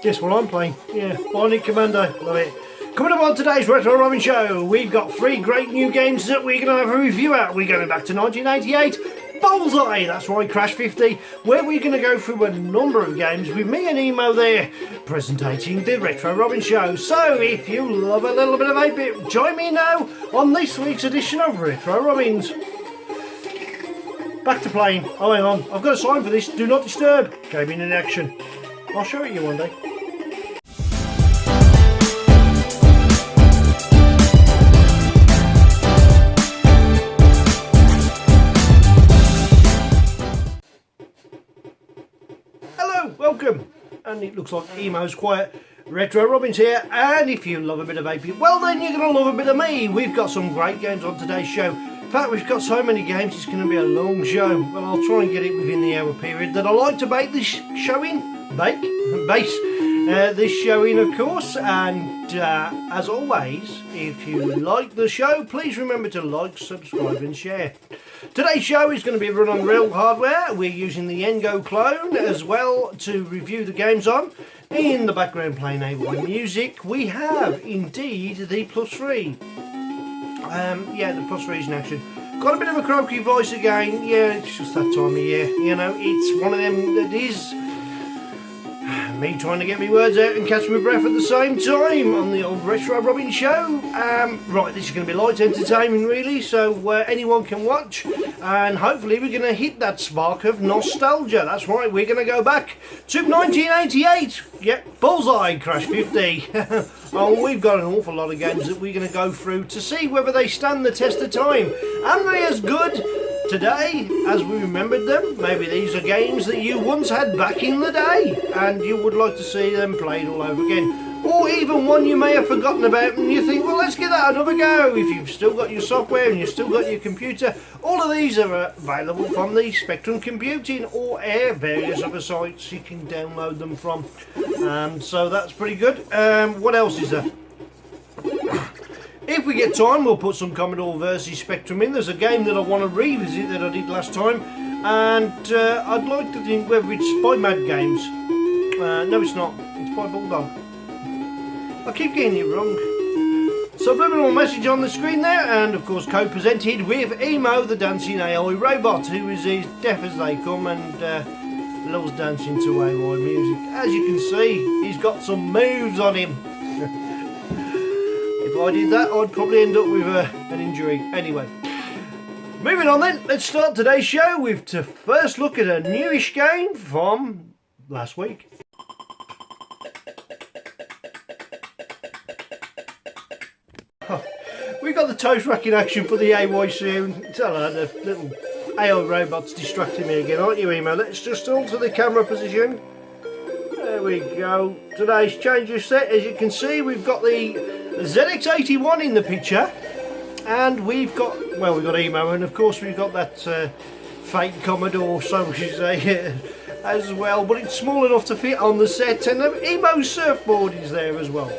Guess what I'm playing? Yeah, Bionic Commando. Love it. Coming up on today's Retro Robbins Show, we've got 3 great new games that we're going to have a review at. We're going back to 1988. Bullseye, that's right, Crash 50, where we're going to go through a number of games with me and Emo there, presenting the Retro Robbins Show. So, if you love a little bit of 8-bit, join me now on this week's edition of Retro Robbins. Back to playing. Oh, hang on, I've got a sign for this, do not disturb. Gaming in action. I'll show it you one day. Welcome, and it looks like Emo's quiet. Retro Robbins here, and if you love a bit of 8-bit, well then you're going to love a bit of me. We've got some great games on today's show. In fact, we've got so many games it's going to be a long show. Well, I'll try and get it within the hour period that I like to bake this show in. Base this show in, of course. And as always, if you like the show, please remember to like, subscribe and share. Today's show is going to be run on real hardware. We're using the Engo clone as well to review the games on. In the background playing A1 music, we have indeed the Plus 3. Yeah, the Plus 3 is in action. Got a bit of a croaky voice again. Yeah, it's just that time of year. You know, it's one of them that is me trying to get my words out and catch my breath at the same time on the old Retro Robbins Show. Right, this is going to be light entertainment really, so anyone can watch, and hopefully we're going to hit that spark of nostalgia. That's right, we're going to go back to 1988. Yep, Bullseye, Crash 50. Oh, we've got an awful lot of games that we're going to go through to see whether they stand the test of time. Are they as good today as we remembered them? Maybe these are games that you once had back in the day and you would like to see them played all over again, or even one you may have forgotten about and you think, well, let's give that another go. If you've still got your software and you've still got your computer, all of these are available from the Spectrum Computing or various other sites you can download them from. So that's pretty good. What else is there? If we get time, we'll put some Commodore versus Spectrum in. There's a game that I want to revisit that I did last time, and I'd like to think whether it's by Mad Games. No, it's not. It's by Bulldog. I keep getting it wrong. Subliminal message on the screen there, and of course co-presented with Emo, the dancing AI robot, who is as deaf as they come and loves dancing to AI music. As you can see, he's got some moves on him. If I did that, I'd probably end up with an injury. Anyway, moving on then, let's start today's show with to first look at a newish game from last week. We've got the toast rack in action for the AY soon. It's all right, the little AI robot's distracting me again, aren't you, Emo? Let's just alter the camera position. There we go. Today's change of set, as you can see, we've got the ZX81 in the picture, and we've got Emo, and of course we've got that fake Commodore, so we should say, as well, but it's small enough to fit on the set, and Emo's surfboard is there as well.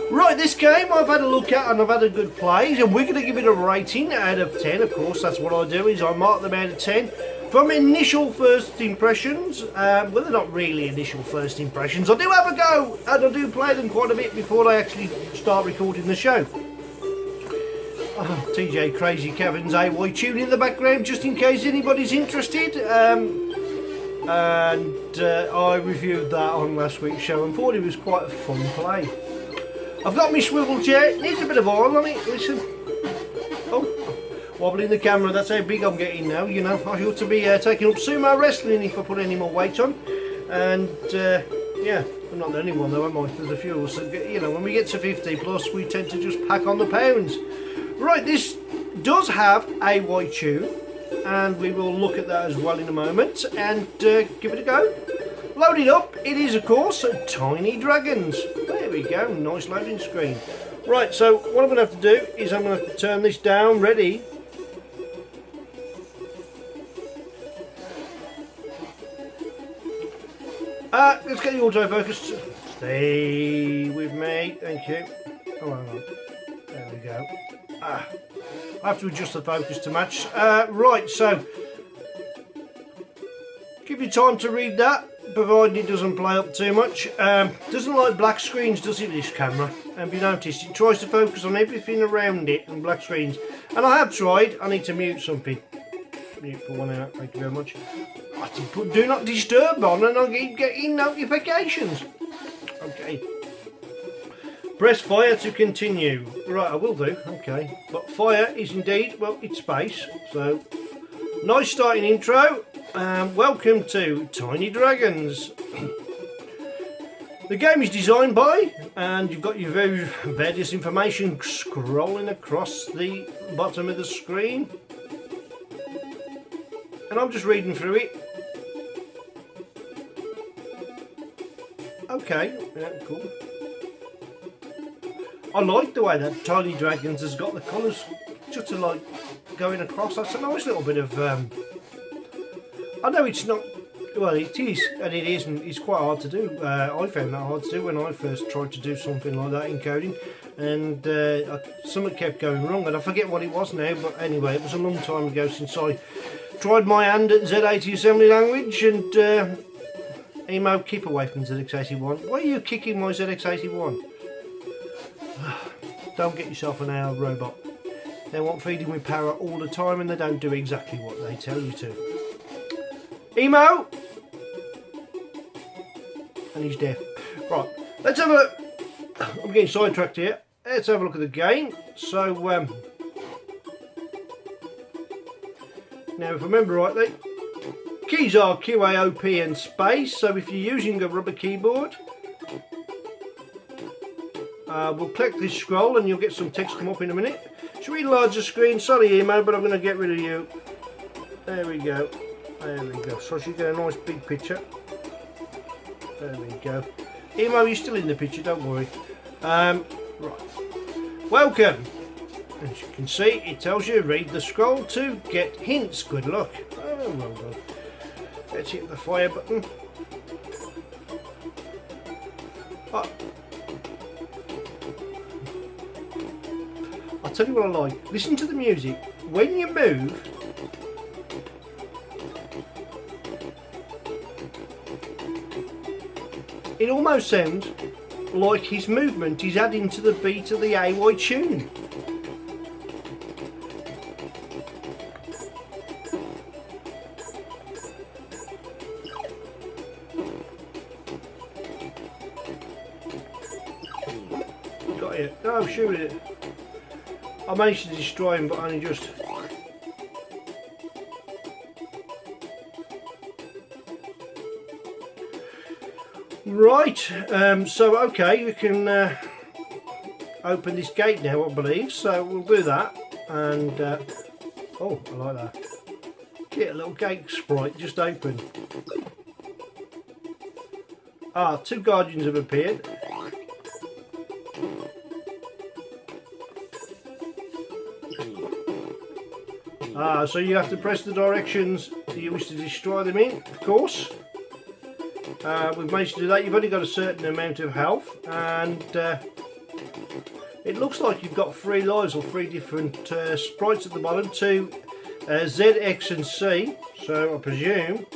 Right, this game I've had a look at and I've had a good play, and we're going to give it a rating out of 10. Of course, that's what I do, is I mark them out of 10 from initial first impressions. Well, they're not really initial first impressions. I do have a go and I do play them quite a bit before I actually start recording the show. TJ Crazy Kevin's AY tune in the background just in case anybody's interested. And I reviewed that on last week's show and thought it was quite a fun play. I've got my swivel chair, it needs a bit of oil on it, listen. Oh, wobbling the camera, that's how big I'm getting now, you know. I ought to be taking up sumo wrestling if I put any more weight on. And yeah, I'm not the only one though, am I? There's a few of us that get, you know, when we get to 50 plus, we tend to just pack on the pounds. Right, this does have AY tune, and we will look at that as well in a moment, and give it a go. Loaded up, it is of course Tiny Dragons. There we go, nice loading screen. Right, so what I'm going to have to do is I'm going to have to turn this down, ready. Let's get the autofocus. Stay with me, thank you. Oh, hang on. There we go. I have to adjust the focus to match. Right, so give you time to read that. provided it doesn't play up too much. Doesn't like black screens, does it, this camera? Have you noticed? It tries to focus on everything around it and black screens. And I have tried. I need to mute something. Mute for 1 hour, thank you very much. I did put do not disturb on and I keep getting notifications. Okay. Press fire to continue. Right, I will do. Okay. But fire is indeed, well, it's space. So, nice starting intro. Welcome to Tiny Dragons. The game is designed by, and you've got your various information scrolling across the bottom of the screen. And I'm just reading through it. Okay, yeah, cool. I like the way that Tiny Dragons has got the colours just to like going across. That's a nice little bit of. I know it's not. Well, it is, and it isn't. It's quite hard to do. I found that hard to do when I first tried to do something like that in coding, and something kept going wrong, and I forget what it was now. But anyway, it was a long time ago since I tried my hand at Z80 assembly language, and Emo, keep away from ZX81. Why are you kicking my ZX81? Don't get yourself an AI robot. They want feeding with power all the time and they don't do exactly what they tell you to. Emo! And he's deaf. Right, let's have a... I'm getting sidetracked here. Let's have a look at the game. So, now if I remember rightly, keys are QAOP and space. So if you're using a rubber keyboard, we'll click this scroll and you'll get some text come up in a minute. Should we enlarge the screen? Sorry Emo, but I'm going to get rid of you. There we go. There we go. So you get a nice big picture. There we go. Emo, you're still in the picture, don't worry. Right. Welcome. As you can see, it tells you read the scroll to get hints. Good luck. Oh, well done. Let's hit the fire button. Oh. I'll tell you what I like. Listen to the music. When you move, it almost sounds like his movement is adding to the beat of the AY tune. Got it. Oh, shoot it. I managed to destroy him, but only just. Right, so okay, we can open this gate now, I believe. So we'll do that, and oh, I like that. Get a little gate sprite just open. Ah, 2 guardians have appeared. Ah, so you have to press the directions that you wish to destroy them in, of course. We've managed to do that. You've only got a certain amount of health, and it looks like you've got 3 lives or 3 different sprites at the bottom, 2 Z, X and C, so I presume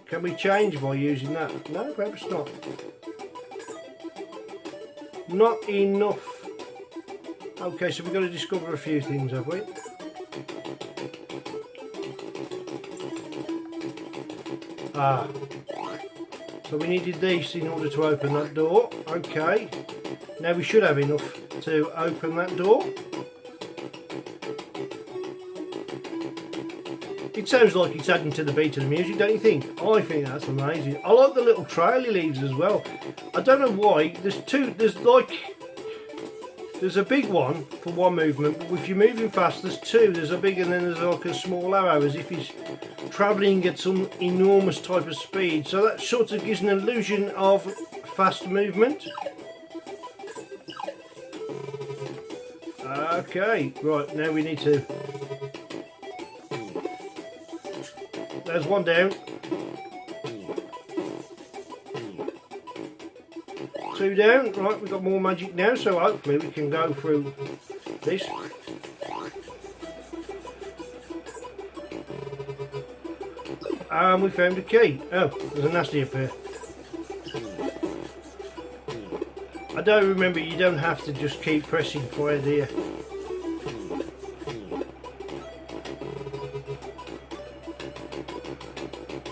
can we change by using that? No, perhaps not. Not enough. Okay, so we've got to discover a few things, have we? Ah, so we needed these in order to open that door. Okay, now we should have enough to open that door. It sounds like it's adding to the beat of the music, don't you think? I think that's amazing. I like the little trail he leaves as well. I don't know why. There's a big one for one movement, but if you're moving fast, there's 2. There's a big and then there's like a small arrow, as if he's travelling at some enormous type of speed. So that sort of gives an illusion of fast movement. Okay, right, now we need to... There's one down. 2 down. Right, we've got more magic now, so hopefully we can go through this. and we found a key. Oh, there's a nasty up here. I don't remember, you don't have to just keep pressing fire, do you?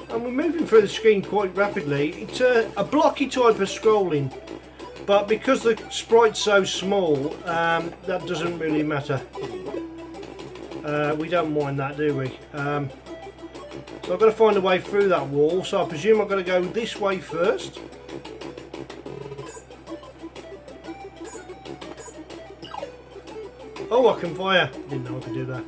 And we're moving through the screen quite rapidly. It's a blocky type of scrolling, but because the sprite's so small, that doesn't really matter. We don't mind that, do we? So I've got to find a way through that wall, so I presume I've got to go this way first. Oh, I can fire. Didn't know I could do that.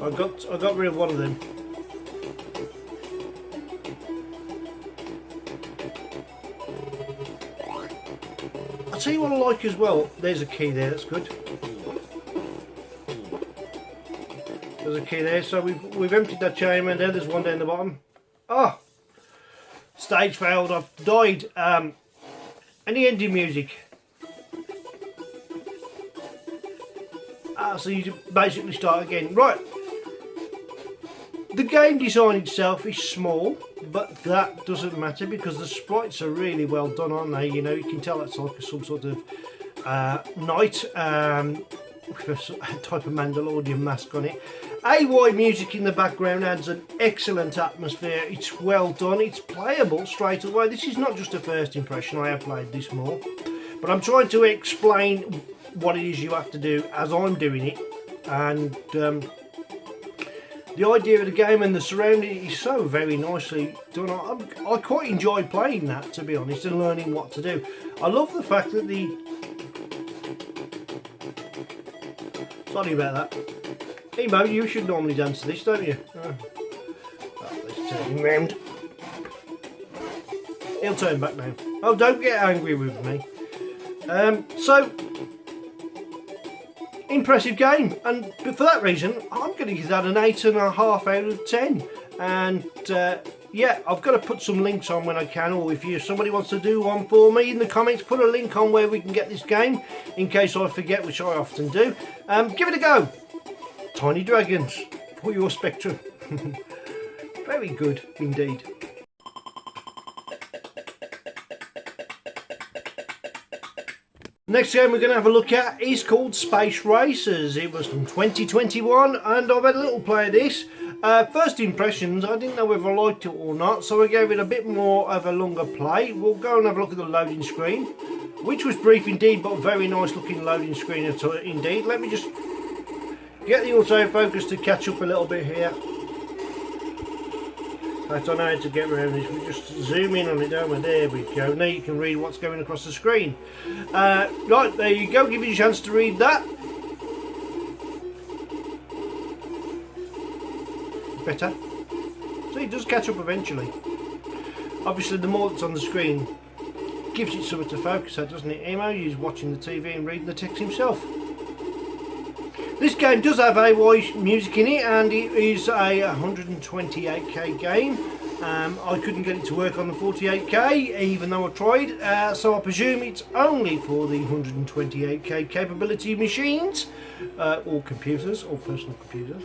I got rid of one of them. I'll tell you what I like as well. There's a key there, that's good. There's a key there, so we've emptied that chamber, and then there's one down the bottom. Oh! Stage failed, I've died. Any ending music? So you basically start again. Right. The game design itself is small, but that doesn't matter because the sprites are really well done, aren't they? You know, you can tell that's like some sort of knight with a type of Mandalorian mask on it. AY music in the background adds an excellent atmosphere. It's well done, it's playable straight away. This is not just a first impression, I have played this more, but I'm trying to explain what it is you have to do as I'm doing it, and the idea of the game and the surrounding is so very nicely done. I quite enjoy playing that, to be honest, and learning what to do. I love the fact that the... Sorry about that. Hey Mo, you should normally dance to this, don't you? Let's turn him round. He'll turn back now. Oh, don't get angry with me. So, impressive game, and for that reason I'm going to give that an 8.5 out of 10. And yeah, I've got to put some links on when I can, or if somebody wants to do one for me in the comments, put a link on where we can get this game in case I forget, which I often do. Give it a go. Tiny Dragons for your Spectrum. Very good indeed. Next game we're going to have a look at is called Space Racers. It was from 2021 and I've had a little play of this. First impressions, I didn't know whether I liked it or not, so I gave it a bit more of a longer play. We'll go and have a look at the loading screen, which was brief indeed, but a very nice looking loading screen indeed. Let me just get the autofocus to catch up a little bit here. I don't know how to get around this. We just zoom in on it, don't we? There we go. Now you can read what's going across the screen. Right, there you go. Give you a chance to read that. Better. So it does catch up eventually. Obviously, the more that's on the screen gives it something to focus at, doesn't it? Emo, he's watching the TV and reading the text himself. This game does have AY music in it, and it is a 128k game. I couldn't get it to work on the 48k, even though I tried, so I presume it's only for the 128k capability machines, or computers, or personal computers.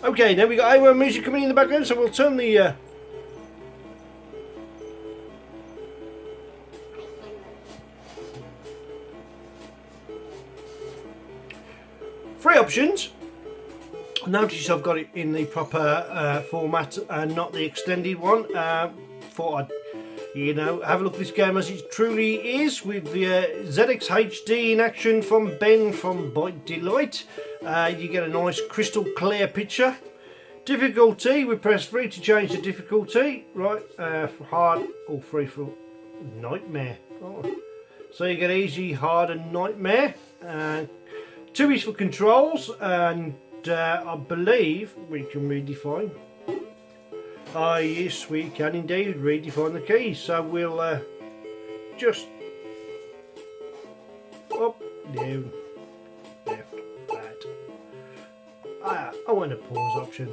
Okay, now we got AY music coming in the background, so we'll turn the... Three options. Notice I've got it in the proper format and not the extended one. Thought I'd, you know, have a look at this game as it truly is, with the ZX HD in action from Ben from Byte Delight. You get a nice crystal clear picture. Difficulty, we press 3 to change the difficulty. Right, for hard or free for nightmare. Oh. So you get easy, hard and nightmare. 2 is for controls, and I believe we can redefine. Yes, we can indeed redefine the keys. So we'll just up, down, left, right. I want a pause option.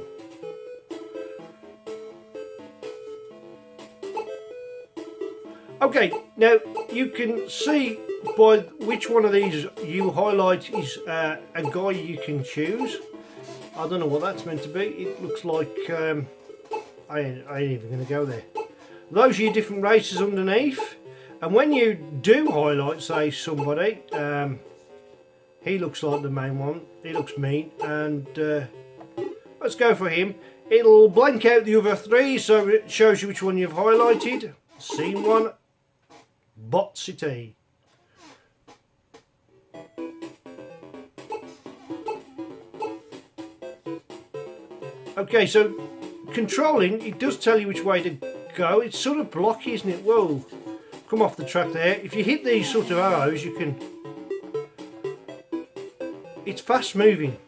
Okay, now you can see by which one of these you highlight is a guy you can choose. I don't know what that's meant to be. It looks like I ain't even going to go there. Those are your different races underneath, and when you do highlight, say, somebody, he looks like the main one. He looks mean, and let's go for him. It'll blank out the other three, so it shows you which one you've highlighted. Scene 1, Bot City. Okay, so controlling, it does tell you which way to go. It's sort of blocky, isn't it? Whoa, come off the track there. If you hit these sort of arrows, you can... It's fast moving.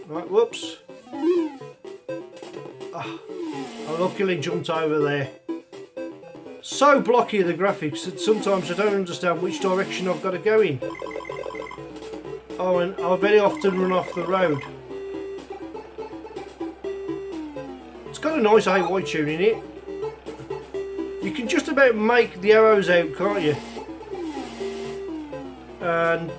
Right, whoops. Oh, I luckily jumped over there. So blocky are the graphics that sometimes I don't understand which direction I've got to go in. Oh, and I very often run off the road. It's got a nice AY tune in it. You can just about make the arrows out, can't you? And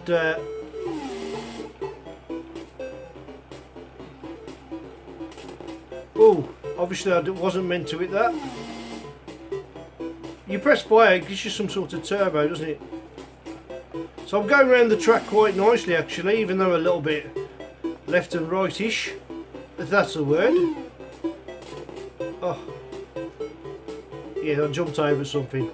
oh, obviously I wasn't meant to hit that. You press fire, it gives you some sort of turbo, doesn't it? So I'm going around the track quite nicely actually, even though a little bit left and right-ish, if that's the word. Oh, yeah, I jumped over something.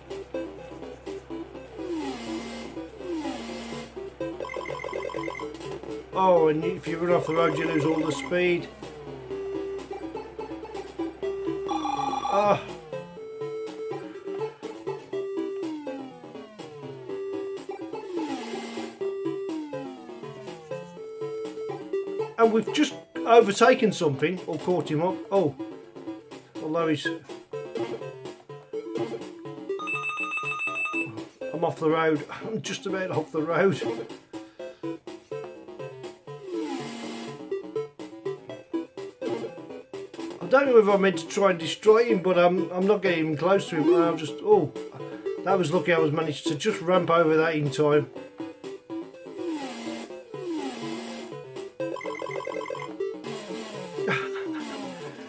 Oh, and if you run off the road you lose all the speed. Ah. And we've just overtaken something, or caught him up. Oh, although he's... I'm off the road. I'm just about off the road. I don't know if I meant to try and destroy him, but I'm not getting even close to him. I'll just... Oh, that was lucky I was managed to just ramp over that in time.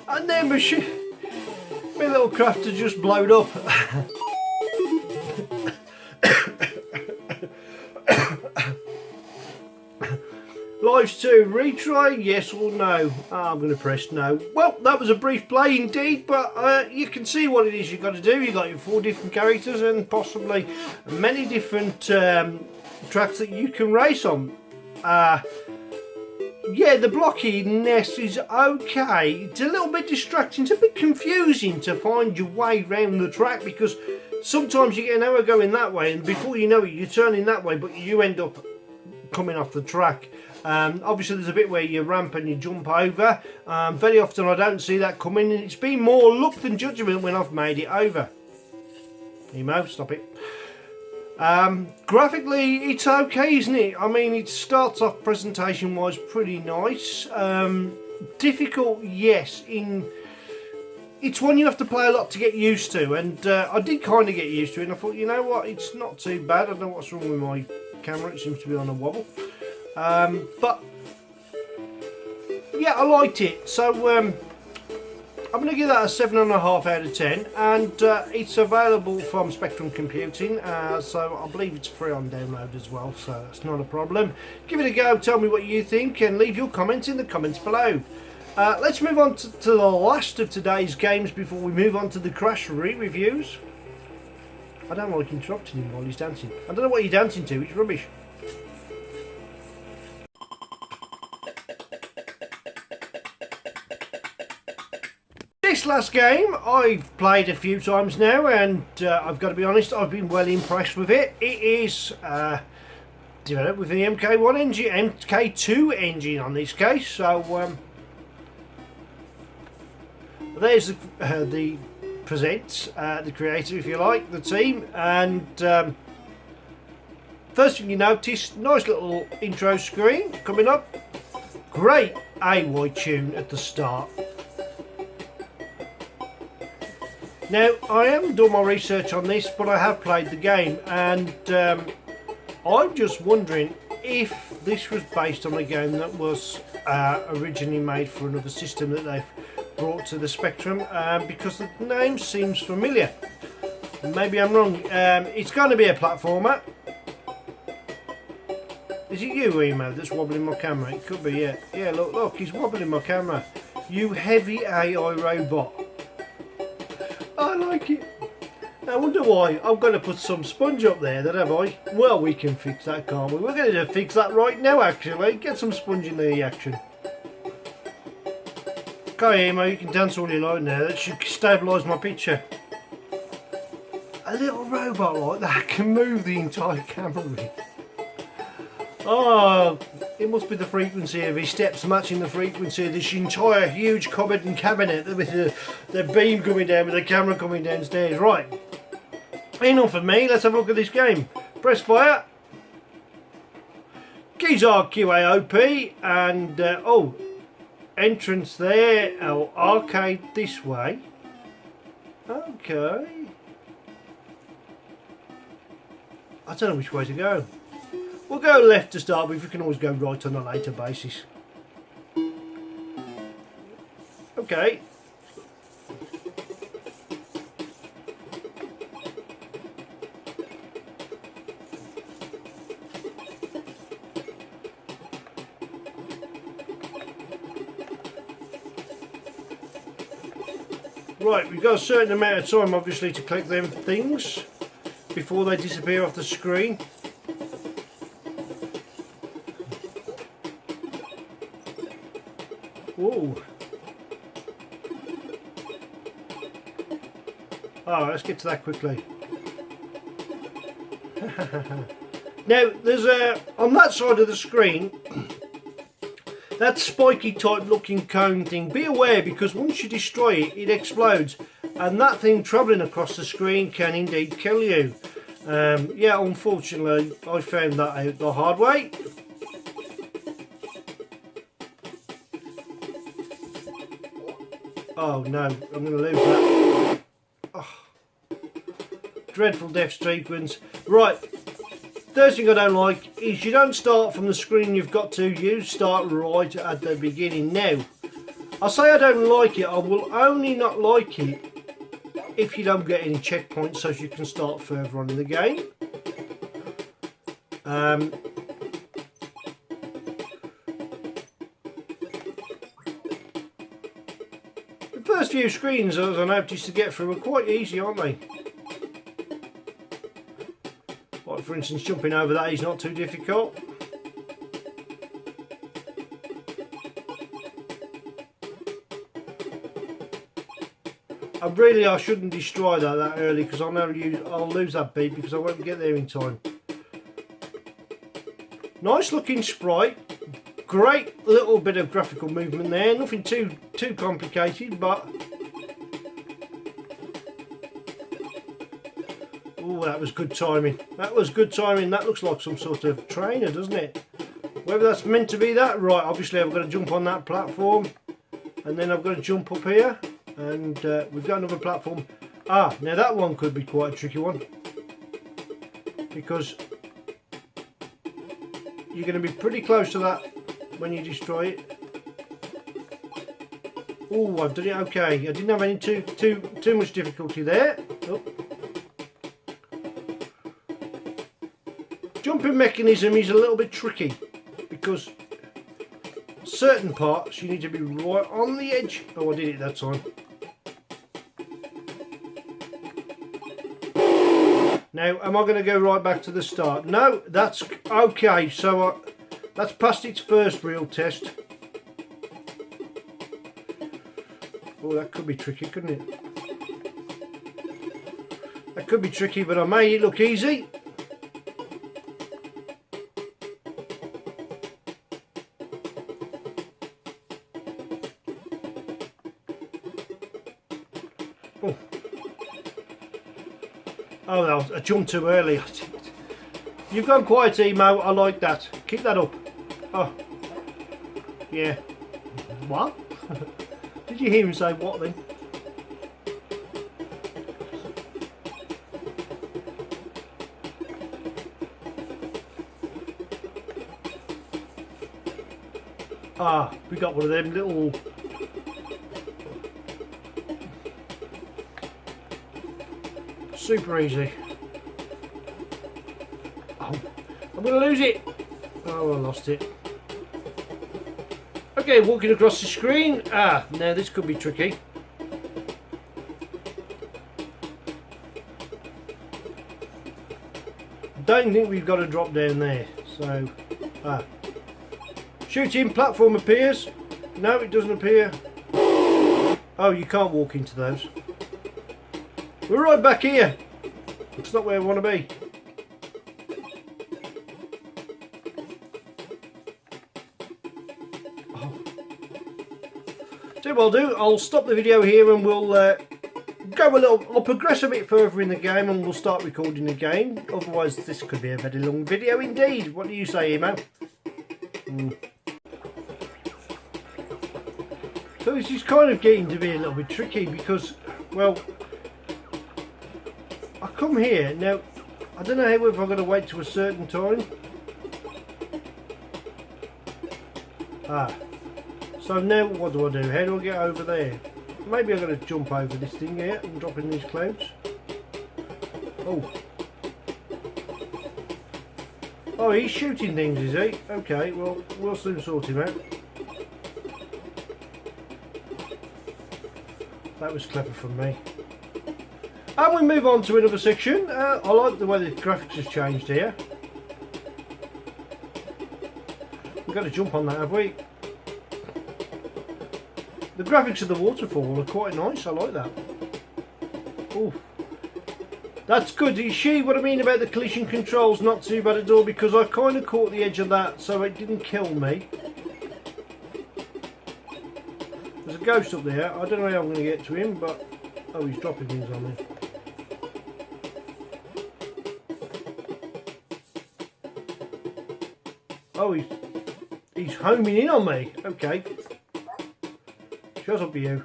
And then my little crafter just blowed up. Lives 2, retry, yes or no? I'm going to press no. Well, that was a brief play indeed, but you can see what it is you've got to do. You've got your 4 different characters and possibly many different tracks that you can race on. Yeah, the blockiness is okay. It's a little bit distracting. It's a bit confusing to find your way around the track because sometimes you get an arrow going that way and before you know it you're turning that way, but you end up coming off the track. Obviously there's a bit where you ramp and you jump over. Very often I don't see that coming, and it's been more luck than judgment when I've made it over. Emo, stop it. Graphically it's okay, isn't it? I mean, it starts off presentation wise pretty nice. Difficult, yes, it's one you have to play a lot to get used to, and I did kind of get used to it and I thought, you know what, it's not too bad. I don't know what's wrong with my camera, it seems to be on a wobble. But yeah, I liked it, so I'm going to give that a 7.5 out of 10, and it's available from Spectrum Computing, so I believe it's free on download as well, so that's not a problem. Give it a go, tell me what you think, and leave your comments in the comments below. Let's move on to the last of today's games before we move on to the Crash re-reviews. I don't like interrupting him while he's dancing. I don't know what you're dancing to, it's rubbish. This last game I've played a few times now, and I've got to be honest, I've been well impressed with it. It is developed with the MK1 engine, MK2 engine on this case, so there's the presents, the creator if you like, the team, and first thing you notice, nice little intro screen coming up, great AY tune at the start. Now, I haven't done my research on this, but I have played the game, and I'm just wondering if this was based on a game that was originally made for another system that they've brought to the Spectrum, because the name seems familiar. Maybe I'm wrong. It's going to be a platformer. Is it you, Emo, that's wobbling my camera? It could be, yeah. Yeah, look, he's wobbling my camera. You heavy AI robot. I like it. I wonder why. I'm going to put some sponge up there, then have I? Well, we can fix that, can't we? We're going to fix that right now, actually. Get some sponge in the action. Okay, Emo, you can dance all you like now. That should stabilise my picture. A little robot like that can move the entire camera rig. Oh, it must be the frequency of his steps matching the frequency of this entire huge cupboard and cabinet with the beam coming down, with the camera coming downstairs. Right, enough of me, let's have a look at this game. Press fire. Keys are QAOP, and oh, entrance there. Oh, arcade this way. Okay. I don't know which way to go. We'll go left to start with, we can always go right on a later basis. Okay. Right, we've got a certain amount of time obviously to collect them things before they disappear off the screen. Whoa. Oh, let's get to that quickly. Now, there's on that side of the screen, that spiky type looking cone thing, be aware, because once you destroy it, it explodes, and that thing travelling across the screen can indeed kill you. Yeah, unfortunately, I found that out the hard way. Oh no, I'm going to lose that. Oh. Dreadful death sequence. Right, first thing I don't like is you don't start from the screen you've got to, you start right at the beginning. Now, I say I don't like it, I will only not like it if you don't get any checkpoints so you can start further on in the game. The first few screens, as I noticed, to get through are quite easy, aren't they? Like for instance, jumping over that is not too difficult. I shouldn't destroy that early, because I'll lose that beat because I won't get there in time. Nice looking sprite. Great little bit of graphical movement there, nothing too complicated, but oh, that was good timing. That was good timing. That looks like some sort of trainer, doesn't it? Whether that's meant to be that, right? Obviously, I've got to jump on that platform, and then I've got to jump up here, and we've got another platform. Ah, now that one could be quite a tricky one, because you're going to be pretty close to that when you destroy it. Oh, I've done it okay. I didn't have any too much difficulty there. Oh. Jumping mechanism is a little bit tricky, because certain parts you need to be right on the edge. Oh, I did it that time. Now, am I going to go right back to the start? No, that's okay. So that's passed its first real test. Oh, that could be tricky, couldn't it? That could be tricky, but I made it look easy. Oh, oh no, I jumped too early. You've gone quiet, Emo. I like that. Keep that up. Oh, yeah. What? Did you hear him say what then? Ah, we got one of them little... Super easy. Oh, I'm going to lose it. Oh, I lost it. Okay, walking across the screen. Ah, now this could be tricky. Don't think we've got to drop down there. So, shooting platform appears. No, it doesn't appear. Oh, you can't walk into those. We're right back here. It's not where I want to be. Oh. So what I'll do, I'll stop the video here and we'll go a little, I'll progress a bit further in the game and we'll start recording again. Otherwise this could be a very long video indeed. What do you say, Emo? So this is kind of getting to be a little bit tricky because, well, I come here, now I don't know if I'm going to wait to a certain time. So now what do I do? How do I get over there? Maybe I'm going to jump over this thing here and drop in these clouds. Oh, he's shooting things, is he? Okay, well, we'll soon sort him out. That was clever from me. And we move on to another section. I like the way the graphics has changed here. We've got to jump on that, have we? The graphics of the waterfall are quite nice. I like that. Oh, that's good. You see what I mean about the collision controls? Not too bad at all because I kind of caught the edge of that, so it didn't kill me. There's a ghost up there. I don't know how I'm going to get to him, but oh, he's dropping things on me. Oh, he's homing in on me. Okay. Shut up, you.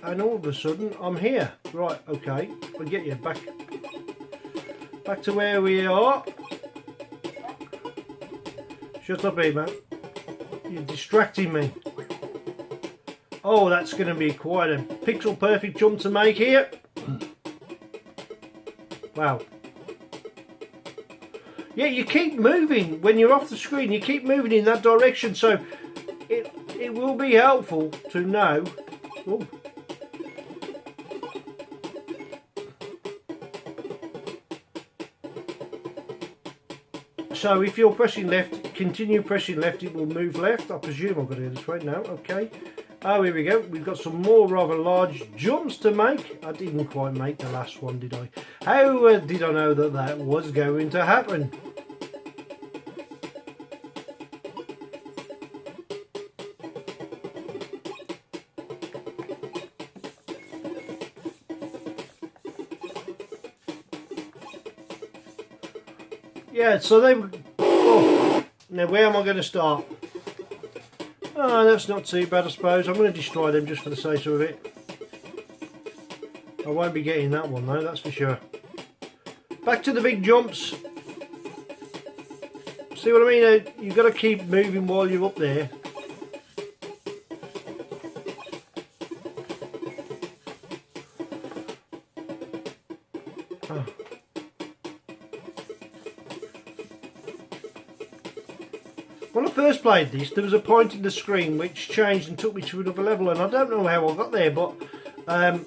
And all of a sudden, I'm here. Right, okay. I'll get you back to where we are. Shut up, Emo. You're distracting me. Oh, that's going to be quite a pixel perfect jump to make here. Wow. Yeah, you keep moving when you're off the screen. You keep moving in that direction, so it will be helpful to know. Ooh. So if you're pressing left, continue pressing left, it will move left. I presume I've got to go this way now. Okay. Oh, here we go. We've got some more rather large jumps to make. I didn't quite make the last one, did I? How did I know that that was going to happen? Yeah, so they... Oh, now where am I going to start? Oh, that's not too bad, I suppose. I'm going to destroy them just for the sake of it. I won't be getting that one though, that's for sure. Back to the big jumps. See what I mean? You've got to keep moving while you're up there. Oh. When I first played this, there was a point in the screen which changed and took me to another level, and I don't know how I got there, but I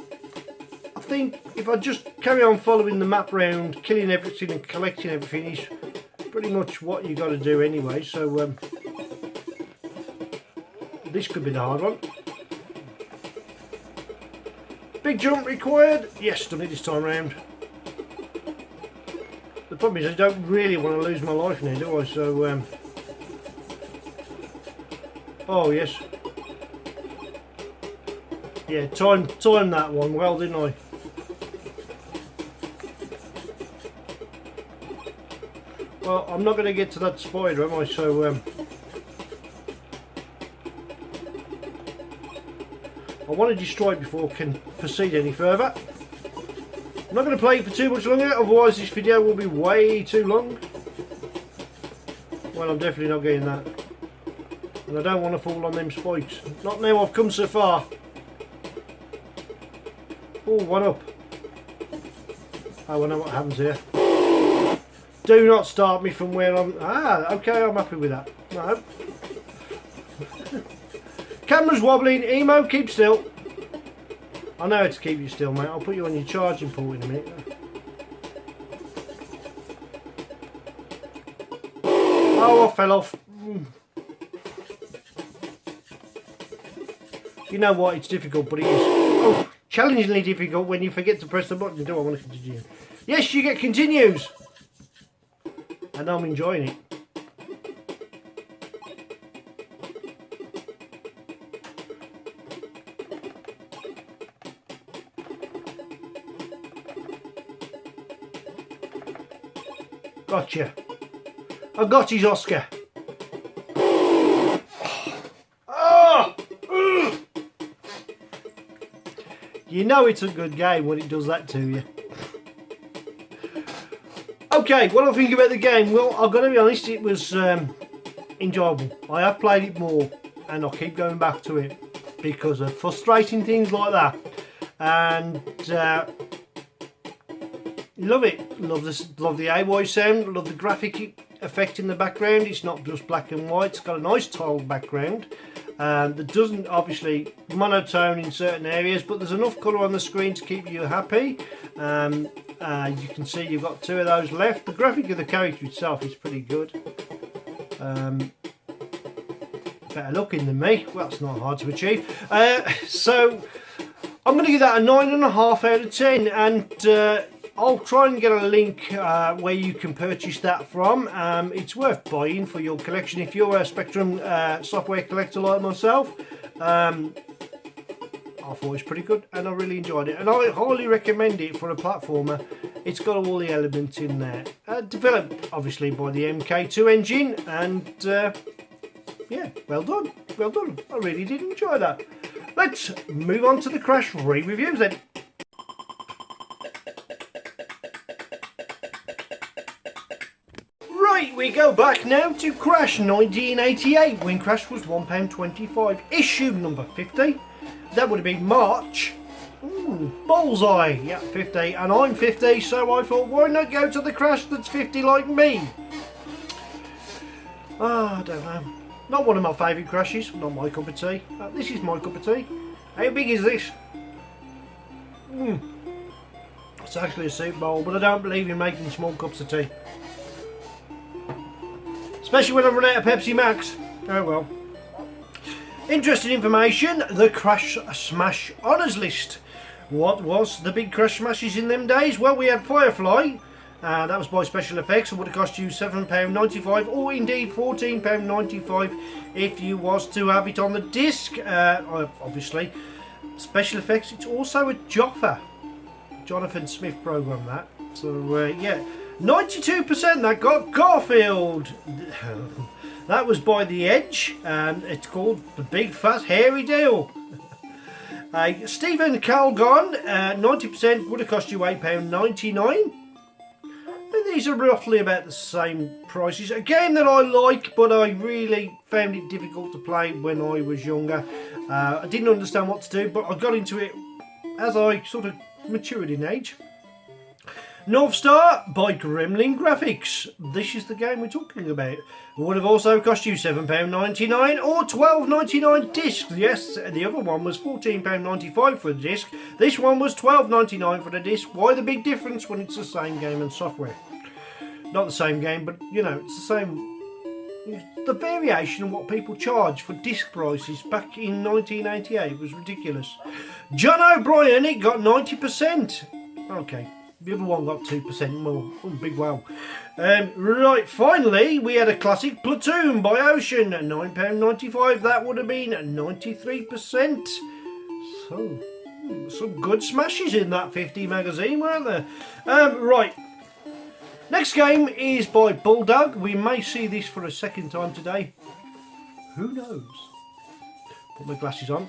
think if I just carry on following the map round, killing everything and collecting everything is pretty much what you got to do anyway, so this could be the hard one. Big jump required. Yes, done it this time round. The problem is I don't really want to lose my life now, do I? So oh yes. Yeah, time that one well, didn't I? Well, I'm not going to get to that spider, am I? So I want to destroy it before I can proceed any further. I'm not going to play it for too much longer, otherwise this video will be way too long. Well, I'm definitely not getting that. And I don't want to fall on them spikes. Not now I've come so far. Oh, one up. Oh, I know what happens here. Do not start me from where I'm... Ah, okay, I'm happy with that. No. Camera's wobbling. Emo, keep still. I know how to keep you still, mate. I'll put you on your charging port in a minute. Oh, I fell off. You know what? It's difficult, but it is. Oh, challengingly difficult when you forget to press the button. Do I want to continue? Yes, you get continues. And I'm enjoying it. Gotcha. I got his Oscar. Oh! You know it's a good game when it does that to you. Okay, what I think about the game? Well, I've got to be honest, it was enjoyable. I have played it more and I'll keep going back to it because of frustrating things like that. And love it. Love the AY sound, love the graphic effect in the background. It's not just black and white, it's got a nice tiled background. That doesn't obviously monotone in certain areas, but there's enough colour on the screen to keep you happy. You can see you've got 2 of those left. The graphic of the character itself is pretty good. Better looking than me. Well, it's not hard to achieve. So I'm going to give that a 9.5 out of 10, and I'll try and get a link where you can purchase that from. It's worth buying for your collection if you're a Spectrum software collector like myself. I thought it was pretty good and I really enjoyed it, and I highly recommend it for a platformer. It's got all the elements in there, developed obviously by the MK2 engine, and yeah, well done, well done. I really did enjoy that. Let's move on to the Crash re-reviews then. Right, we go back now to Crash 1988, when Crash was £1.25, issue number 50. That would have been March. Bullseye, yeah, 50, and I'm 50, so I thought, why not go to the Crash that's 50 like me? I don't know. Not one of my favourite Crashes, not my cup of tea. This is my cup of tea. How big is this? It's actually a soup bowl, but I don't believe in making small cups of tea. Especially when I run out of Pepsi Max. Oh well. Interesting information, the Crash Smash Honours List. What was the big Crash Smashes in them days? Well, we had Firefly, that was by Special Effects, and would have cost you £7.95 or indeed £14.95 if you was to have it on the disc. Obviously, Special Effects, it's also a Joffa, Jonathan Smith program that. So yeah, 92% that got Garfield. That was by The Edge, and it's called The Big Fat Hairy Deal. Stephen Calgon, 90% would have cost you £8.99. These are roughly about the same prices. A game that I like, but I really found it difficult to play when I was younger. I didn't understand what to do, but I got into it as I sort of matured in age. North Star by Gremlin Graphics. This is the game we're talking about. It would have also cost you £7.99 or £12.99 discs. Yes, the other one was £14.95 for the disc. This one was £12.99 for the disc. Why the big difference when it's the same game and software? Not the same game, but you know, it's the same. The variation in what people charge for disc prices back in 1988 was ridiculous. John O'Brien, it got 90%. Okay. The other one got 2%. Well, big wow. Right, finally, we had a classic Platoon by Ocean, £9.95. That would have been 93%. So, some good smashes in that 50 magazine, weren't there? Right. Next game is by Bulldog. We may see this for a second time today. Who knows? Put my glasses on.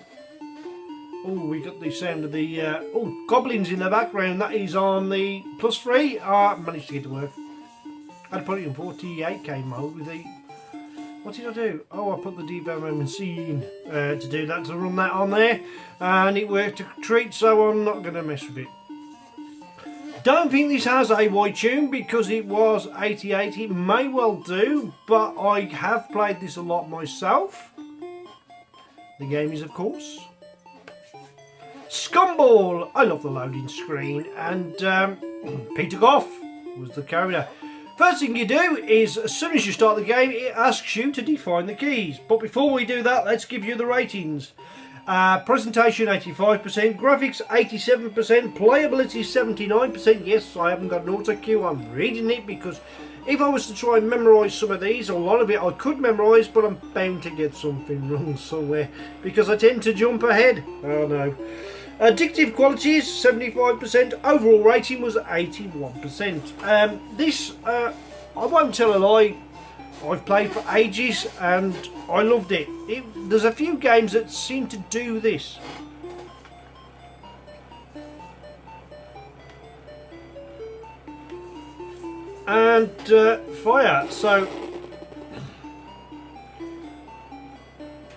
Oh, we got the sound of the goblins in the background. That is on the +3. Managed to get to work. I'd put it in 48k mode with the What did I do? Oh, I put the development scene to do that, to run that on there, and it worked a treat, so I'm not going to mess with it. Don't think this has a white tune because it was 88. It may well do, but I have played this a lot myself. The game is, of course, Scumball. I love the loading screen, and Peter Goff was the character. First thing you do is, as soon as you start the game, it asks you to define the keys. But before we do that, let's give you the ratings. Presentation 85%, graphics 87%, playability 79%. Yes, I haven't got an auto cue, I'm reading it because if I was to try and memorise some of these, a lot of it I could memorise, but I'm bound to get something wrong somewhere because I tend to jump ahead. Oh no. Addictive qualities 75%, overall rating was 81%. I won't tell a lie, I've played for ages and I loved it. There's a few games that seem to do this. And fire. So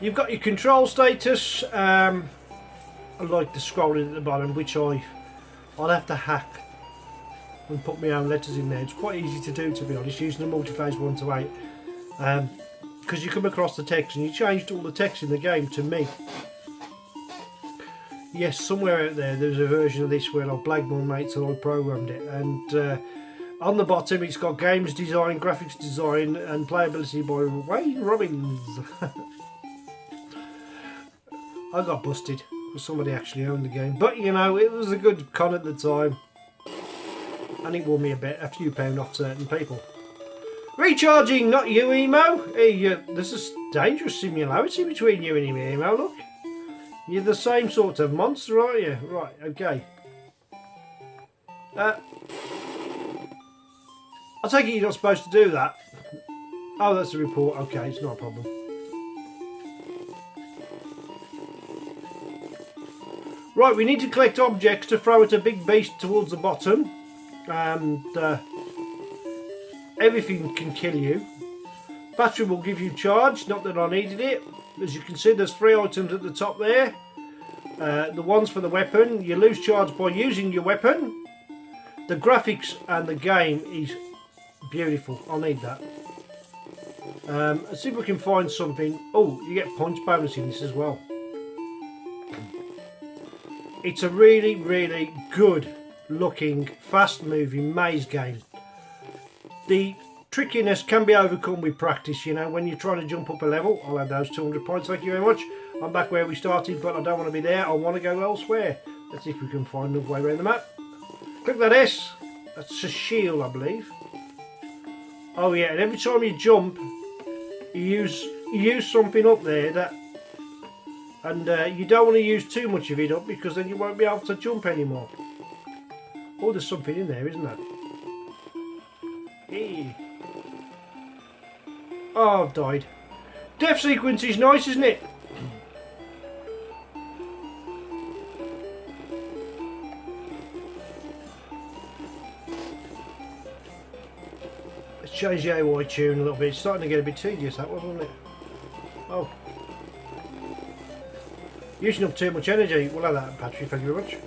you've got your control status. I like the scrolling at the bottom, which I'll have to hack and put my own letters in there. It's quite easy to do, to be honest, using the multi-phase 1 to 8. Because you come across the text and you changed all the text in the game to me. Yes, somewhere out there's a version of this where I've blagged my mates and I programmed it, and on the bottom it's got games design, graphics design and playability by RETRO Robbins. I got busted because somebody actually owned the game, but you know, it was a good con at the time and it won me a few pound off certain people. Recharging, not you, Emo. Hey, there's a dangerous similarity between you and him, Emo, look. You're the same sort of monster, aren't you? Right, okay. I take it you're not supposed to do that. Oh, that's a report. Okay, it's not a problem. Right, we need to collect objects to throw at a big beast towards the bottom. And everything can kill you. Battery will give you charge, not that I needed it. As you can see, there's 3 items at the top there. The ones for the weapon, you lose charge by using your weapon. The graphics and the game is beautiful. I'll need that. Let's see if we can find something. Oh, you get points bonus in this as well. It's a really, really good looking, fast moving maze game. The trickiness can be overcome with practice, you know, when you're trying to jump up a level. I'll have those 200 points, thank you very much. I'm back where we started, but I don't want to be there, I want to go elsewhere. Let's see if we can find another way around the map. Click that S, that's a shield, I believe. Oh yeah, and every time you jump, you use something up there that, and you don't want to use too much of it up because then you won't be able to jump anymore. Oh, there's something in there, isn't there? Hey. Oh, I've died. Death sequence is nice, isn't it? Let's change the AY tune a little bit. It's starting to get a bit tedious, that wasn't it? Oh. Using up too much energy. We'll have that battery, thank you very much.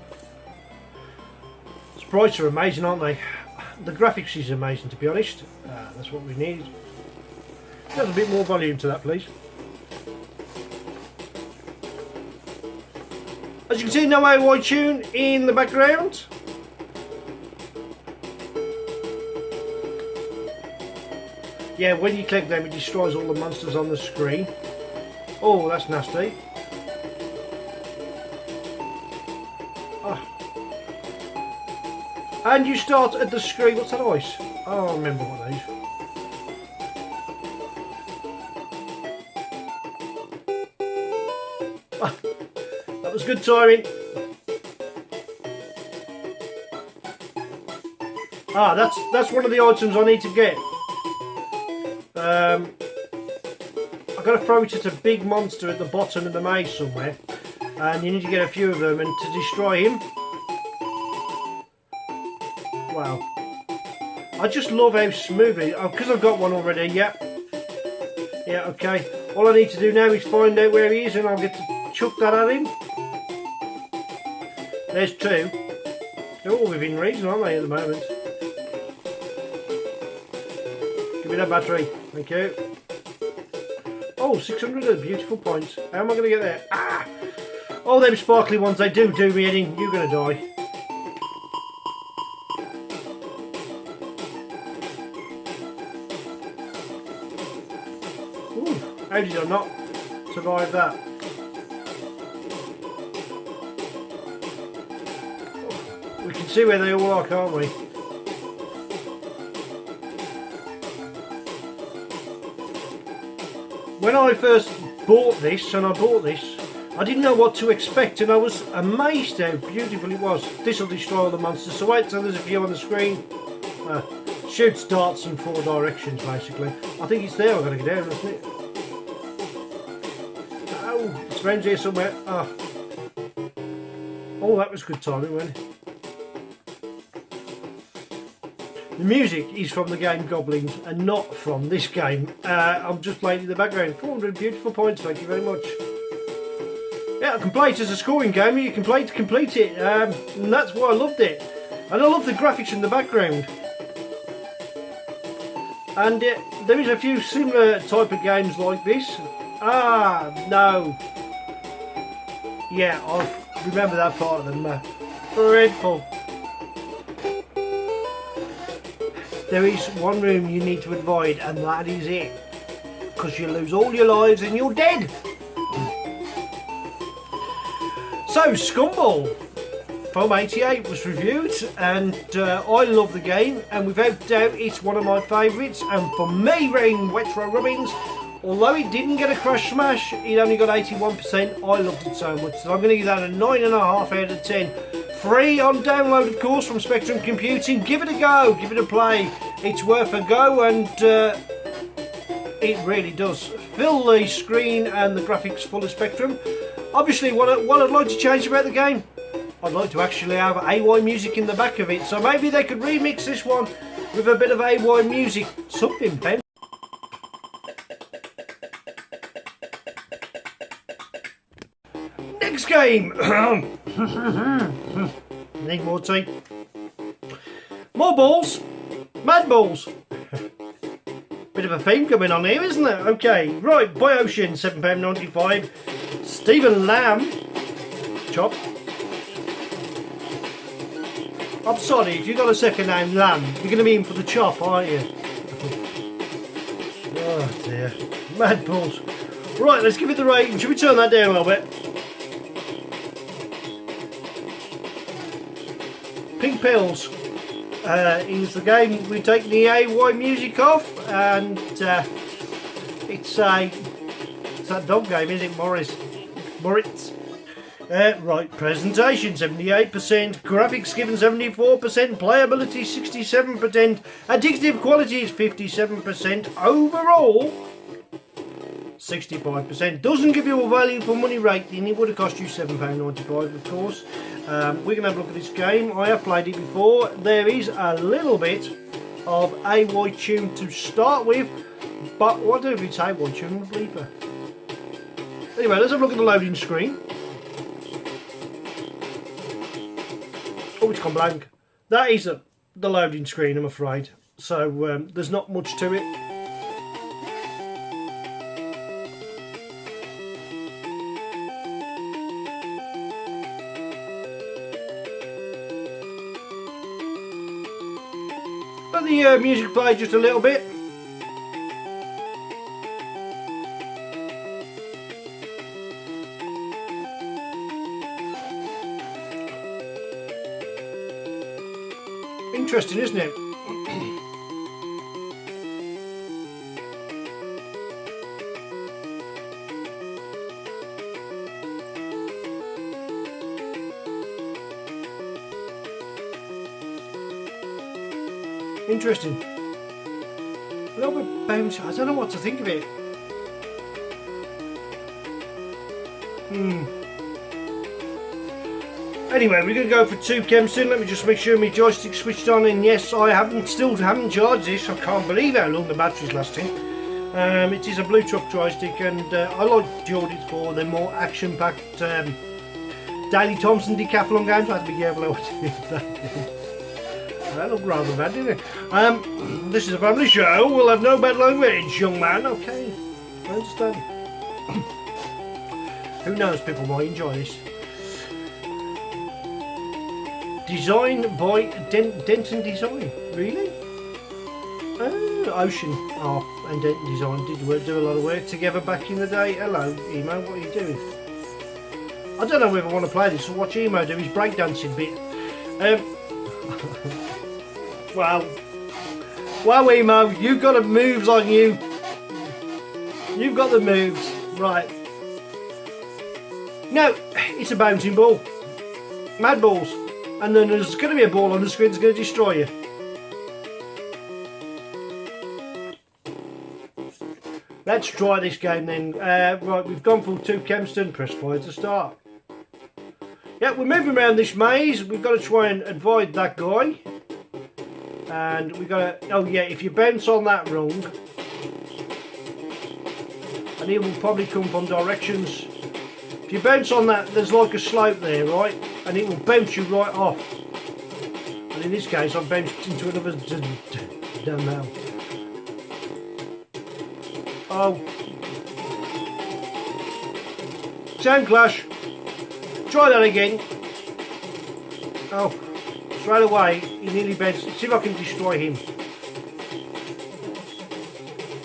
Sprites are amazing, aren't they? The graphics is amazing, to be honest. That's what we need. Add a bit more volume to that, please. As you can see, no AY tune in the background. Yeah, when you click them, it destroys all the monsters on the screen. Oh, that's nasty. And you start at the screen. What's that ice? Oh, I remember what these. That was good timing. That's one of the items I need to get. I've got to throw it at a big monster at the bottom of the maze somewhere, and you need to get a few of them, and to destroy him. Wow. I just love how smoothly, because I've got one already, yeah. Yeah, okay. All I need to do now is find out where he is and I'll get to chuck that at him. There's 2. They're all within reason, aren't they, at the moment? Give me that battery. Thank you. Oh, 600 beautiful points. How am I going to get there? Ah! Oh, them sparkly ones, they do me in. You're going to die. Ooh, how did I not survive that? Oh, we can see where they all are, can't we? When I first bought this, I didn't know what to expect, and I was amazed how beautiful it was. This will destroy all the monsters, so wait till there's a few on the screen. Shoots darts in 4 directions, basically. I think it's there I've got to get down, isn't it? Oh, it's around here somewhere. Oh, that was good timing, wasn't it? The music is from the game Goblins and not from this game. I'm just playing in the background. 400 beautiful points, thank you very much. Yeah, I can play it as a scoring game. You can play it to complete it. And that's why I loved it. And I love the graphics in the background. And there is a few similar type of games like this. No. Yeah, I remember that part of them. Dreadful. There is one room you need to avoid, and that is it. Because you lose all your lives and you're dead. So, Scumball from 88 was reviewed, and I love the game, and without doubt it's one of my favourites. And for me, being Retro Robbins, although it didn't get a crash smash, it only got 81%. I loved it so much that I'm going to give that a 9.5 out of 10. Free on download, of course, from Spectrum Computing. Give it a go, give it a play. It's worth a go, and it really does fill the screen and the graphics full of Spectrum. Obviously, what I'd like to change about the game, I'd like to actually have AY music in the back of it. So maybe they could remix this one with a bit of AY music. Something, Ben. Next game. Need more tea. More balls. Mad balls. Bit of a theme coming on here, isn't it? Okay, right. Boy Ocean, £7.95. Stephen Lamb. Chop. I'm sorry, if you've got a second name, Lamb, you're going to be in for the chop, aren't you? Oh dear. Mad balls. Right, let's give it the rating. Should we turn that down a little bit? Pink Pills is the game we take the AY music off, and it's that dog game, isn't it, Moritz? Right, presentation 78%, graphics given 74%, playability 67%, addictive quality is 57%, overall 65%. Doesn't give you a value for money rating. It would have cost you £7.95, of course. We're going to have a look at this game. I have played it before. There is a little bit of AY tune to start with, but I don't know if it's AY tune or Bleeper. Anyway, let's have a look at the loading screen. Oh, it's gone blank. That is the loading screen, I'm afraid. So there's not much to it. Let the music play just a little bit. Interesting, isn't it? Interesting. A little bit bouncy. I don't know what to think of it. Anyway, we're going to go for 2 chems in. Let me just make sure my joystick's switched on. And yes, I still haven't charged this. I can't believe how long the battery's lasting. It is a Bluetooth joystick, and I like the audits for the more action-packed Daily Thompson decathlon games. I have to be careful how I do that. That looked rather bad, didn't it? This is a family show. We'll have no bad language, young man. Okay, I understand. Who knows? People might enjoy this. Design by Denton Design. Really? Ocean Art and Denton Design did do a lot of work together back in the day. Hello, Emo. What are you doing? I don't know whether I want to play this or watch Emo do his breakdancing bit. Wow, Emo, you've got the moves on you. You've got the moves. Right. No, it's a bouncing ball. Mad balls. And then there's going to be a ball on the screen that's going to destroy you. Let's try this game then. Right, we've gone for 2 Kempston. Press fire to start. Yeah, we're moving around this maze. We've got to try and avoid that guy. And we've got to... Oh yeah, if you bounce on that rung, and he will probably come from directions. If you bounce on that, there's like a slope there, right? And it will bounce you right off. And in this case, I've bounced into another down now. Oh. Sound clash. Try that again. Oh. Straight away, he nearly bounced. See if I can destroy him.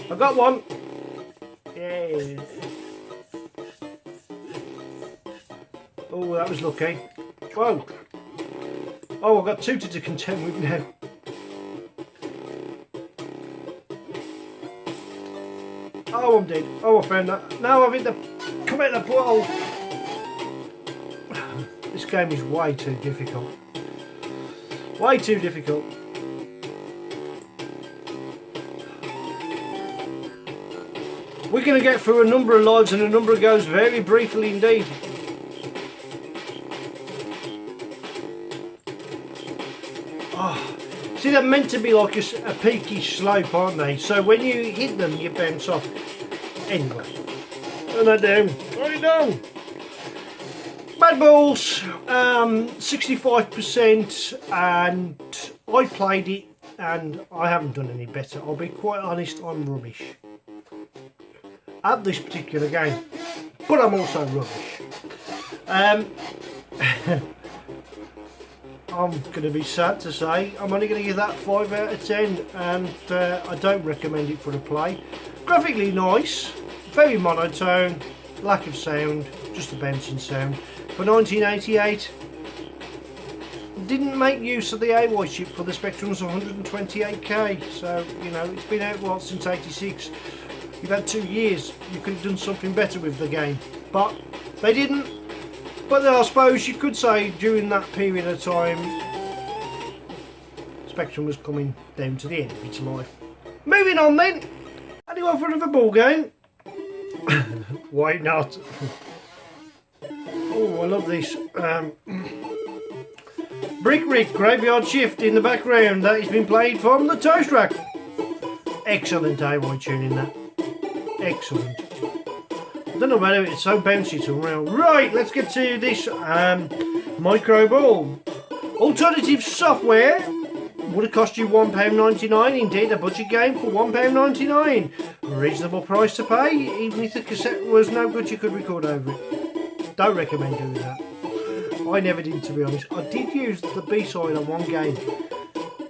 I got one. Yeah. Oh, that was lucky. Whoa. Oh, I've got 2 to contend with now. Oh, I'm dead. Oh, I found that. Now I've hit the... Come out the portal. This game is way too difficult. Way too difficult. We're going to get through a number of lives and a number of goes very briefly indeed. Oh, see, they're meant to be like a peaky slope, aren't they? So when you hit them, you bounce off. Anyway, turn that down. Right down. Bad balls, 65%, and I played it and I haven't done any better. I'll be quite honest, I'm rubbish at this particular game, but I'm also rubbish. I'm going to be sad to say I'm only going to give that 5 out of 10, and I don't recommend it for the play. Graphically nice, very monotone, lack of sound, just a bouncing sound. For 1988, didn't make use of the AY chip for the Spectrum's 128K, so you know it's been out what, since 86. You've had 2 years, you could have done something better with the game, but they didn't. But I suppose you could say during that period of time, Spectrum was coming down to the end of its life. Moving on then, anyone for another ball game? Why not? Oh, I love this. Brick Rick Graveyard Shift in the background. That has been played from the Toast Rack. Excellent AY tune in that. Excellent. I don't know about it, it's so bouncy to round. Right, let's get to this micro ball. Alternative software would have cost you £1.99. Indeed, a budget game for £1.99. Reasonable price to pay. Even if the cassette was no good, you could record over it. Don't recommend doing that. I never did, to be honest. I did use the B-side on one game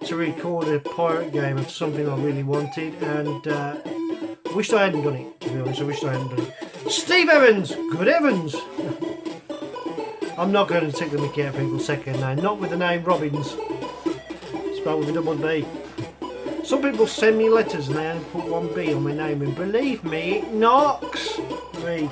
to record a pirate game of something I really wanted, and wished I hadn't done it, to be honest. I wished I hadn't done it. Steve Evans! Good Evans! I'm not going to take the mickey out of people's second name. Not with the name Robbins. Spelled with a double B. Some people send me letters and they only put one B on my name, and believe me, it knocks me.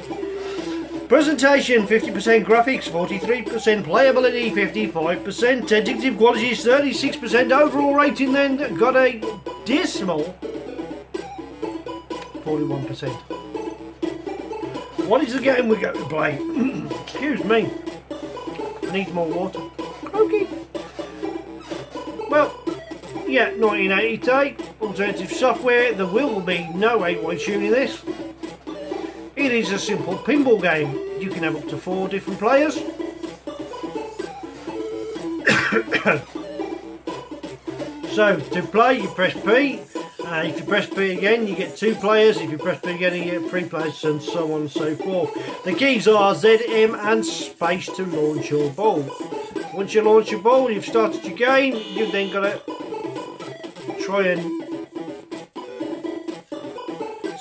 Presentation 50%, graphics 43%, playability 55%, addictive qualities 36%, overall rating then got a dismal 41%. What is the game we're going to play? Excuse me, I need more water. Okay. Well, yeah, 1988, alternative software. There will be no 8-way tuning this. It is a simple pinball game. You can have up to 4 different players. So to play, you press P. If you press P again, you get 2 players. If you press P again, you get 3 players, and so on and so forth. The keys are Z, M and space to launch your ball. Once you launch your ball, you've started your game. You've then got to try and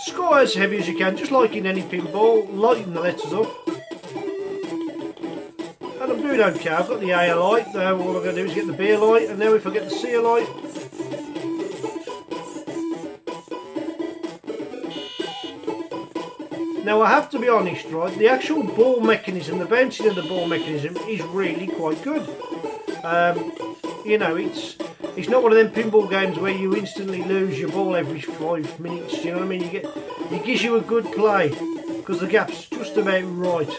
score as heavy as you can, just like in any pinball. Lighten the letters up. And I'm doing okay. I've got the A light. Now all I'm going to do is get the B light, and now if I get the C light, now I have to be honest, right, the actual ball mechanism, the bouncing of the ball mechanism is really quite good. You know, it's not one of them pinball games where you instantly lose your ball every 5 minutes, you know what I mean? It gives you a good play, because the gap's just about right.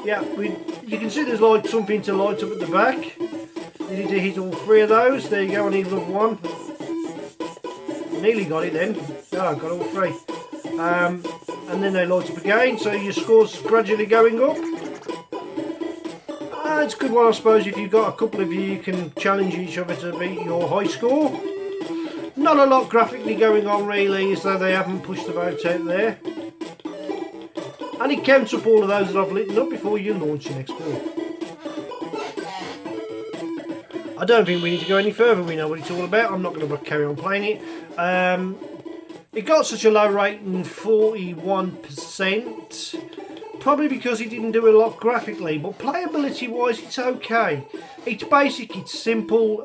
Yeah, you can see there's like something to light up at the back. You need to hit all 3 of those. There you go, I need another 1. Nearly got it then. Oh, I got all 3. And then they light up again, so your score's gradually going up. It's a good one, I suppose. If you've got a couple of you can challenge each other to beat your high score. Not a lot graphically going on really, as though they haven't pushed the boat out there. And it counts up all of those that I've lit up before you launch your next ball. I don't think we need to go any further. We know what it's all about. I'm not going to carry on playing it. It got such a low rating, 41%. Probably because it didn't do a lot graphically, but playability wise it's okay. It's basic, it's simple,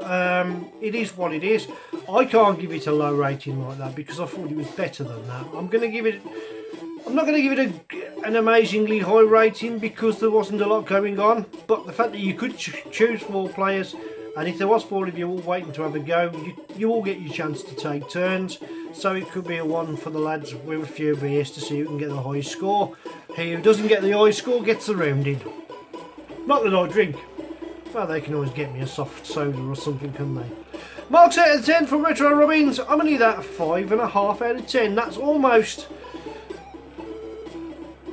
it is what it is. I can't give it a low rating like that because I thought it was better than that. I'm not going to give it an amazingly high rating because there wasn't a lot going on, but the fact that you could choose 4 players, and if there was 4 of you all waiting to have a go, you all get your chance to take turns. So it could be a 1 for the lads with a few beers to see who can get the high score. He who doesn't get the high score gets the rounded. Not that I drink. Well, they can always get me a soft soda or something, can they? Marks out of 10 for Retro Robbins. I'm going to give that a 5.5 out of 10. That's almost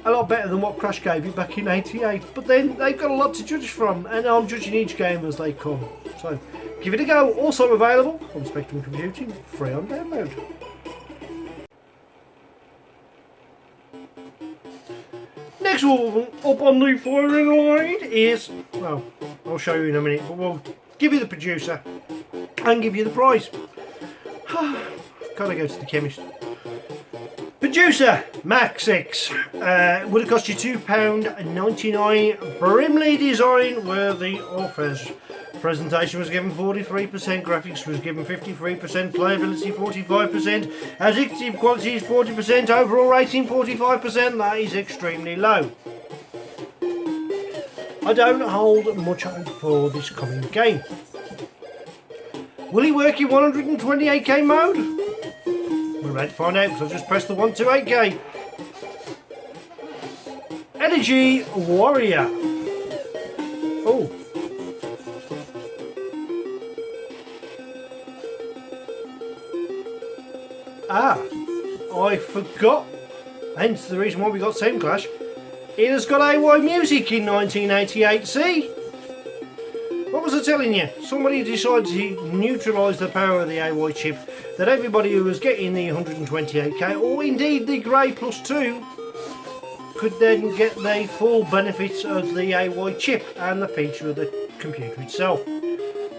a lot better than what Crash gave it back in '88. But then they've got a lot to judge from, and I'm judging each game as they come. So give it a go. Also available on Spectrum Computing, free on download. Next one up on the firing line is, well, I'll show you in a minute, but we'll give you the producer and give you the price. Gotta go to the chemist. Producer Max X would have cost you £2.99. Brimley design worthy offers. Presentation was given 43%, graphics was given 53%, playability 45%, addictive quality is 40%, overall rating 45%. That is extremely low. I don't hold much hope for this coming game. Will it work in 128k mode? We're about to find out because I just pressed the 128k. Energy Warrior. Oh. Ah, I forgot. Hence the reason why we got Same Clash. It has got AY music in 1988. See? What was I telling you? Somebody decided to neutralise the power of the AY chip, that everybody who was getting the 128k, or indeed the Grey Plus 2, could then get the full benefits of the AY chip and the feature of the computer itself.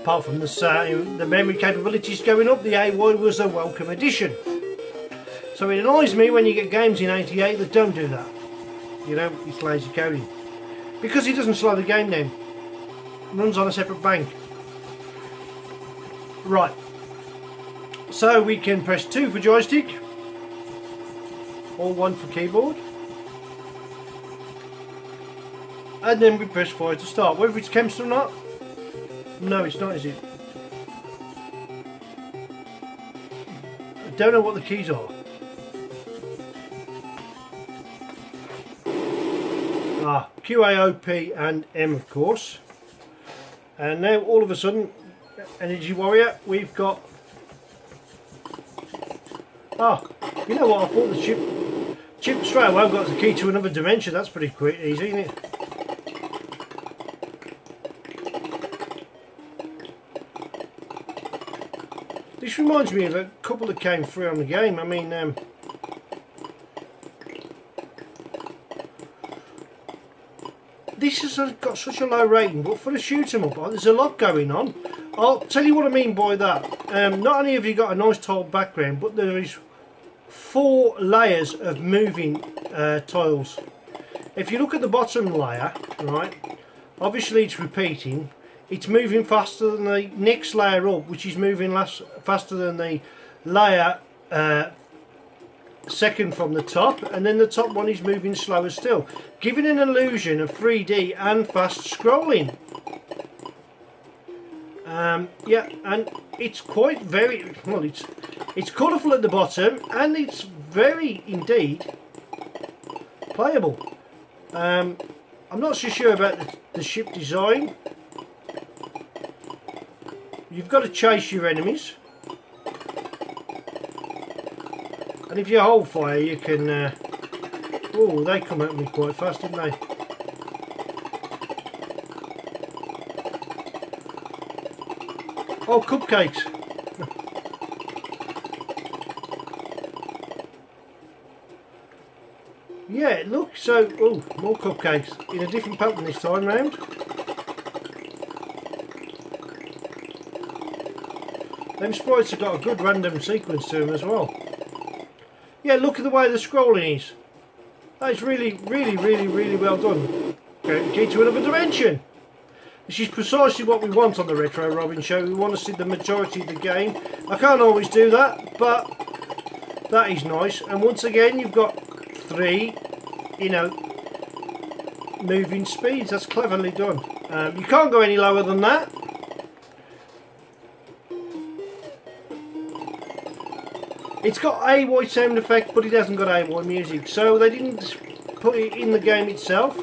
Apart from the memory capabilities going up, the AY was a welcome addition. So it annoys me when you get games in 88 that don't do that. You know, it's lazy coding. Because it doesn't slow the game down. It runs on a separate bank. Right. So we can press 2 for joystick. Or 1 for keyboard. And then we press 5 to start. Whether it's chemist or not? No, it's not, is it? I don't know what the keys are. Q, A, O, P and M, of course. And now all of a sudden Energy Warrior. We've got... Oh, you know what? I thought the chip straight away. I've got the key to another dimension. That's pretty quick, easy, isn't it? This reminds me of a couple that came through on the game. I mean, this has got such a low rating, but for the shoot 'em up, there's a lot going on. I'll tell you what I mean by that. Not only have you got a nice tiled background, but there is 4 layers of moving tiles. If you look at the bottom layer, right, obviously it's repeating. It's moving faster than the next layer up, which is moving faster than the layer second from the top, and then the top one is moving slower still, giving an illusion of 3D and fast scrolling. Yeah, and it's quite very well. It's colourful at the bottom, and it's very indeed playable. I'm not so sure about the ship design. You've got to chase your enemies, and if you hold fire you can oh, they come at me quite fast, didn't they? Oh, cupcakes. Yeah, look, so oh, more cupcakes in a different pattern this time round. Them sprites have got a good random sequence to them as well. Yeah, look at the way the scrolling is. That's really well done. Okay, key to another dimension. This is precisely what we want on the Retro Robin Show. We want to see the majority of the game. I can't always do that, but that is nice. And once again, you've got 3, you know, moving speeds. That's cleverly done. You can't go any lower than that. It's got AY sound effect, but it hasn't got AY music, so they didn't put it in the game itself.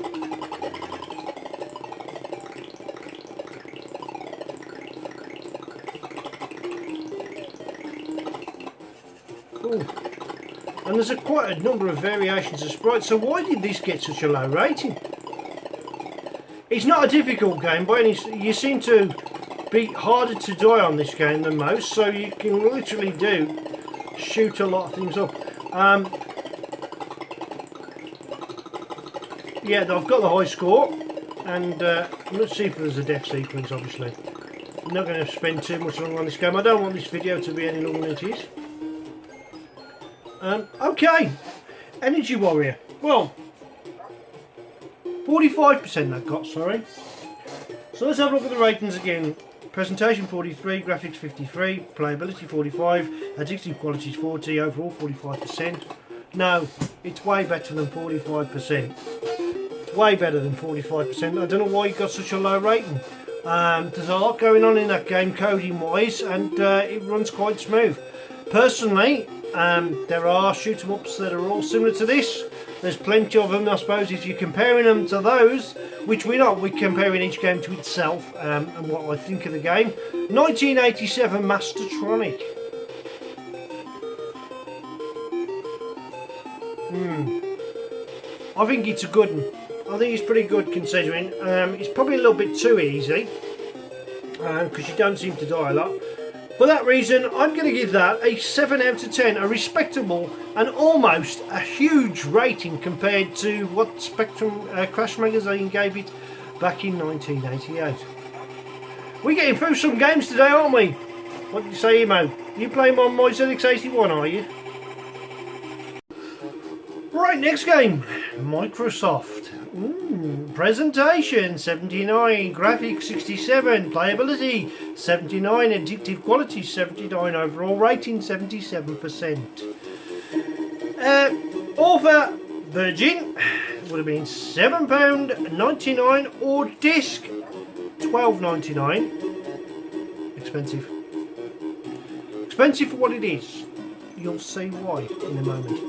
Cool. And there's quite a number of variations of sprites, so why did this get such a low rating? It's not a difficult game by any... You seem to be harder to die on this game than most, so you can literally shoot a lot of things up. Yeah, I've got the high score, and let's see if there's a death sequence. Obviously, I'm not going to spend too much longer on this game. I don't want this video to be any longer than it is. Okay, Energy Warrior. Well, 45% that got, sorry. So let's have a look at the ratings again. Presentation 43, graphics 53, playability 45, addictive qualities 40, overall 45%. No, it's way better than 45%. Way better than 45%. I don't know why you got such a low rating. There's a lot going on in that game coding wise, and it runs quite smooth. Personally, there are shoot 'em ups that are all similar to this. There's plenty of them, I suppose, if you're comparing them to those, which we're not. We're comparing each game to itself and what I think of the game. 1987 Mastertronic. I think it's a good one. I think it's pretty good considering. It's probably a little bit too easy because you don't seem to die a lot. For that reason, I'm going to give that a 7 out of 10, a respectable and almost a huge rating compared to what Spectrum Crash Magazine gave it back in 1988. We're getting through some games today, aren't we? What do you say, Emo? You playing on my ZX81, are you? Right, next game. Microsoft. Presentation 79, graphics 67, playability 79, addictive quality 79, overall rating 77%. Author Virgin would have been £7.99 or disc £12.99. Expensive. Expensive for what it is. You'll see why in a moment.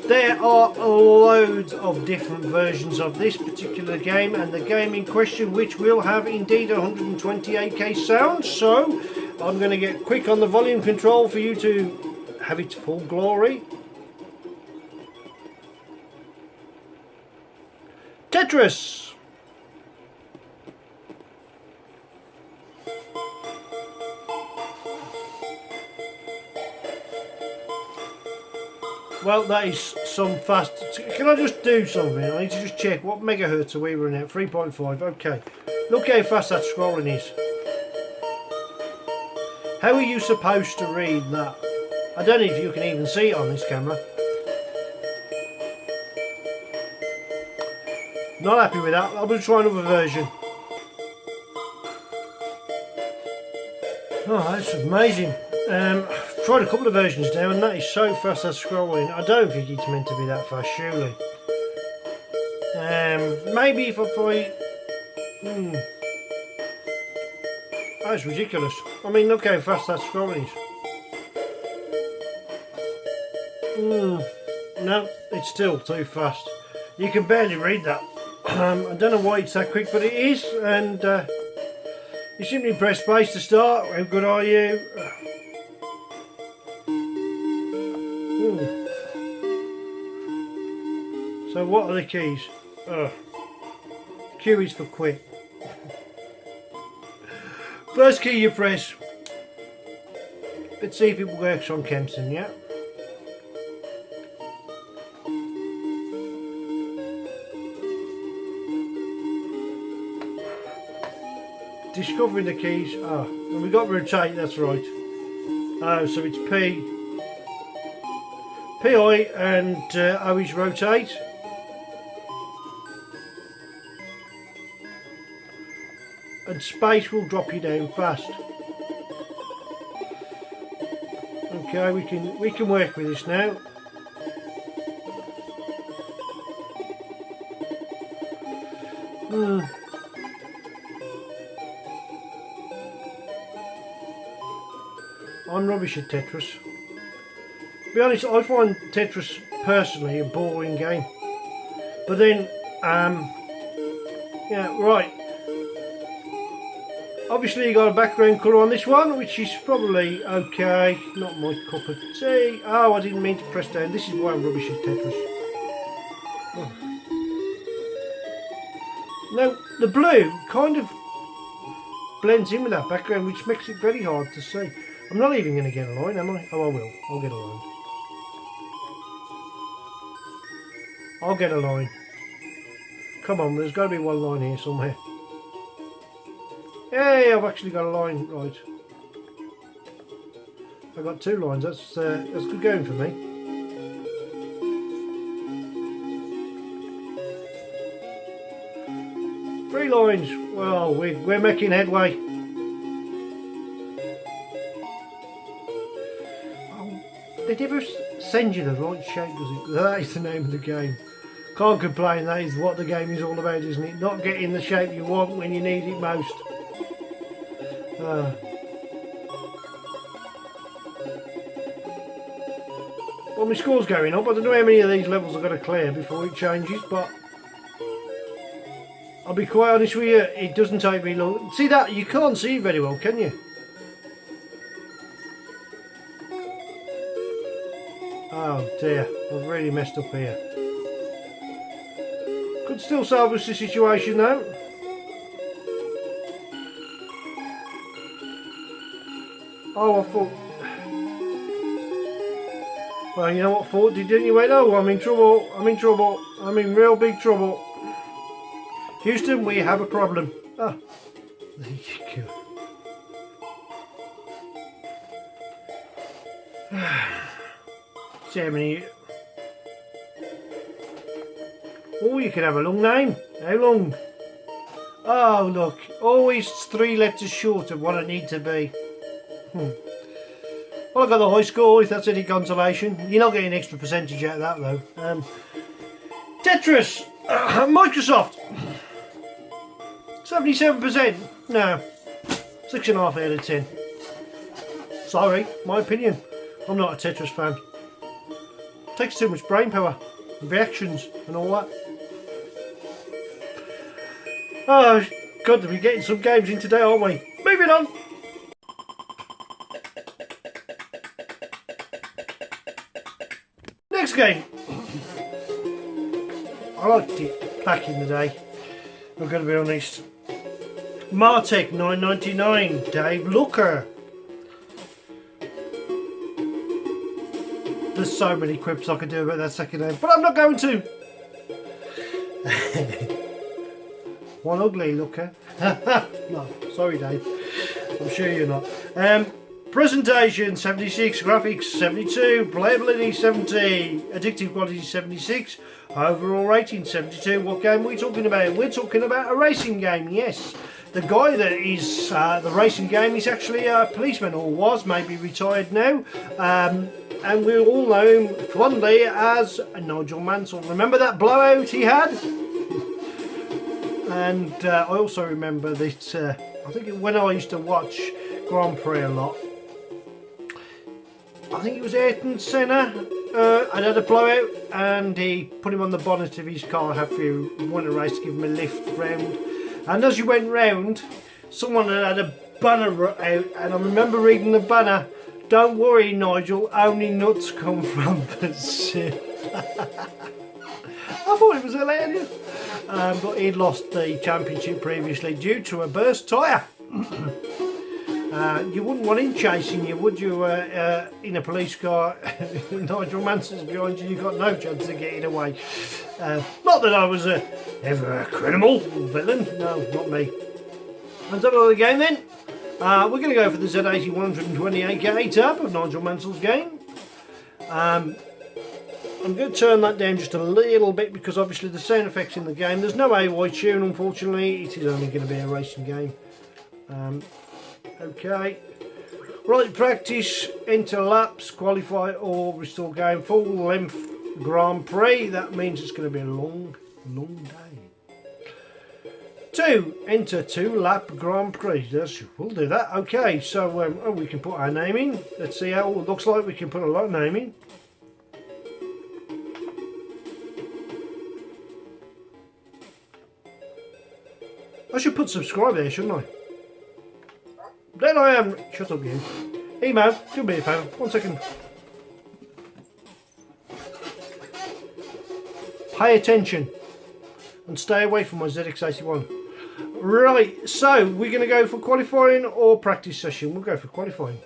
There are loads of different versions of this particular game, and the game in question, which will have indeed 128k sound. So I'm going to get quick on the volume control for you to have its full glory. Tetris. Well, that is some fast. Can I just do something? I need to just check what megahertz are we running at. 3.5. Okay. Look how fast that scrolling is. How are you supposed to read that? I don't know if you can even see it on this camera. Not happy with that. I'm going to try another version. Oh, that's amazing. I've tried a couple of versions now, and that is so fast that's scrolling. I don't think it's meant to be that fast, surely. Maybe if I play... That's ridiculous. I mean, look how fast that scrolling is. No, it's still too fast. You can barely read that. I don't know why it's that quick, but it is, and you simply press space to start. How good are you? So what are the keys? Q is for quit. First key you press. Let's see if it works on Kempson, yeah? Discovering the keys. And we got rotate, that's right. Oh, so it's P. PI and O is rotate. And space will drop you down fast. Okay, we can work with this now. I'm rubbish at Tetris. To be honest, I find Tetris personally a boring game. But then, yeah, right. Obviously you got a background colour on this one, which is probably okay. Not my cup of tea. Oh, I didn't mean to press down. This is why I'm rubbish at Tetris. Oh. Now, the blue kind of blends in with that background, which makes it very hard to see. I'm not even going to get a line, am I? Oh, I will. I'll get a line. I'll get a line. Come on, there's got to be one line here somewhere. Hey, I've actually got a line, right. I've got two lines, that's good going for me. Three lines, well, we're making headway. Oh, they never send you the right shape, does it? That is the name of the game. Can't complain, that is what the game is all about, isn't it? Not getting the shape you want when you need it most. Well, my score's going up. I don't know how many of these levels I've got to clear before it changes, but I'll be quite honest with you, it doesn't take me long. See that? You can't see it very well, can you? Oh dear, I've really messed up here. Could still salvage the situation though. Oh, I thought... Well, you know what, thought didn't you? Wait, oh, I'm in trouble, I'm in trouble, I'm in real big trouble. Houston, we have a problem. Ah, there you go. See how many... Oh, you can have a long name. How long? Oh, look, always 3 letters short of what I need to be. Well, I got the high score, if that's any consolation. You're not getting an extra percentage out of that though. Tetris, Microsoft, 77%. No, 6.5 out of 10. Sorry, my opinion. I'm not a Tetris fan. Takes too much brain power, reactions and all that. Oh, God, we're getting some games in today, aren't we? Moving on. Next game. I liked it back in the day, I'm going to be honest. Martech 9.99, Dave Looker. There's so many quips I could do about that second name, but I'm not going to. One ugly looker. No, sorry Dave, I'm sure you're not. Presentation 76, graphics 72, playability 70, addictive quality 76, overall rating 72. What game are we talking about? We're talking about a racing game, yes. The guy that is the racing game is actually a policeman, or was, maybe retired now. And we all know him fondly as Nigel Mansell. Remember that blowout he had? And I also remember that, I think when I used to watch Grand Prix a lot, I think it was Ayrton Senna had a blowout and he put him on the bonnet of his car after he won a race to give him a lift round. And as you went round, someone had a banner out, and I remember reading the banner, "Don't worry Nigel, only nuts come from Brazil." I thought it was hilarious. But he'd lost the championship previously due to a burst tyre. You wouldn't want him chasing you, would you, in a police car? Nigel Mansell's behind you, you've got no chance of getting away. Not that I was ever a criminal villain, no, not me. Let's have another game then. We're going to go for the Z80 128K tab of Nigel Mansell's game. I'm going to turn that down just a little bit because obviously the sound effects in the game, there's no AY tune unfortunately, it is only going to be a racing game. Okay, right, practice, enter laps, qualify or restore game, full length Grand Prix, that means it's going to be a long day. 2, enter 2 lap Grand Prix, yes, we'll do that. Okay, so we can put our name in, let's see how it looks like, we can put a lot of name in. I should put subscribe there, shouldn't I? Then I am. Shut up, you. Emo, do me a favour. 1 second. Pay attention and stay away from my ZX81. Right, so we're going to go for qualifying or practice session. We'll go for qualifying.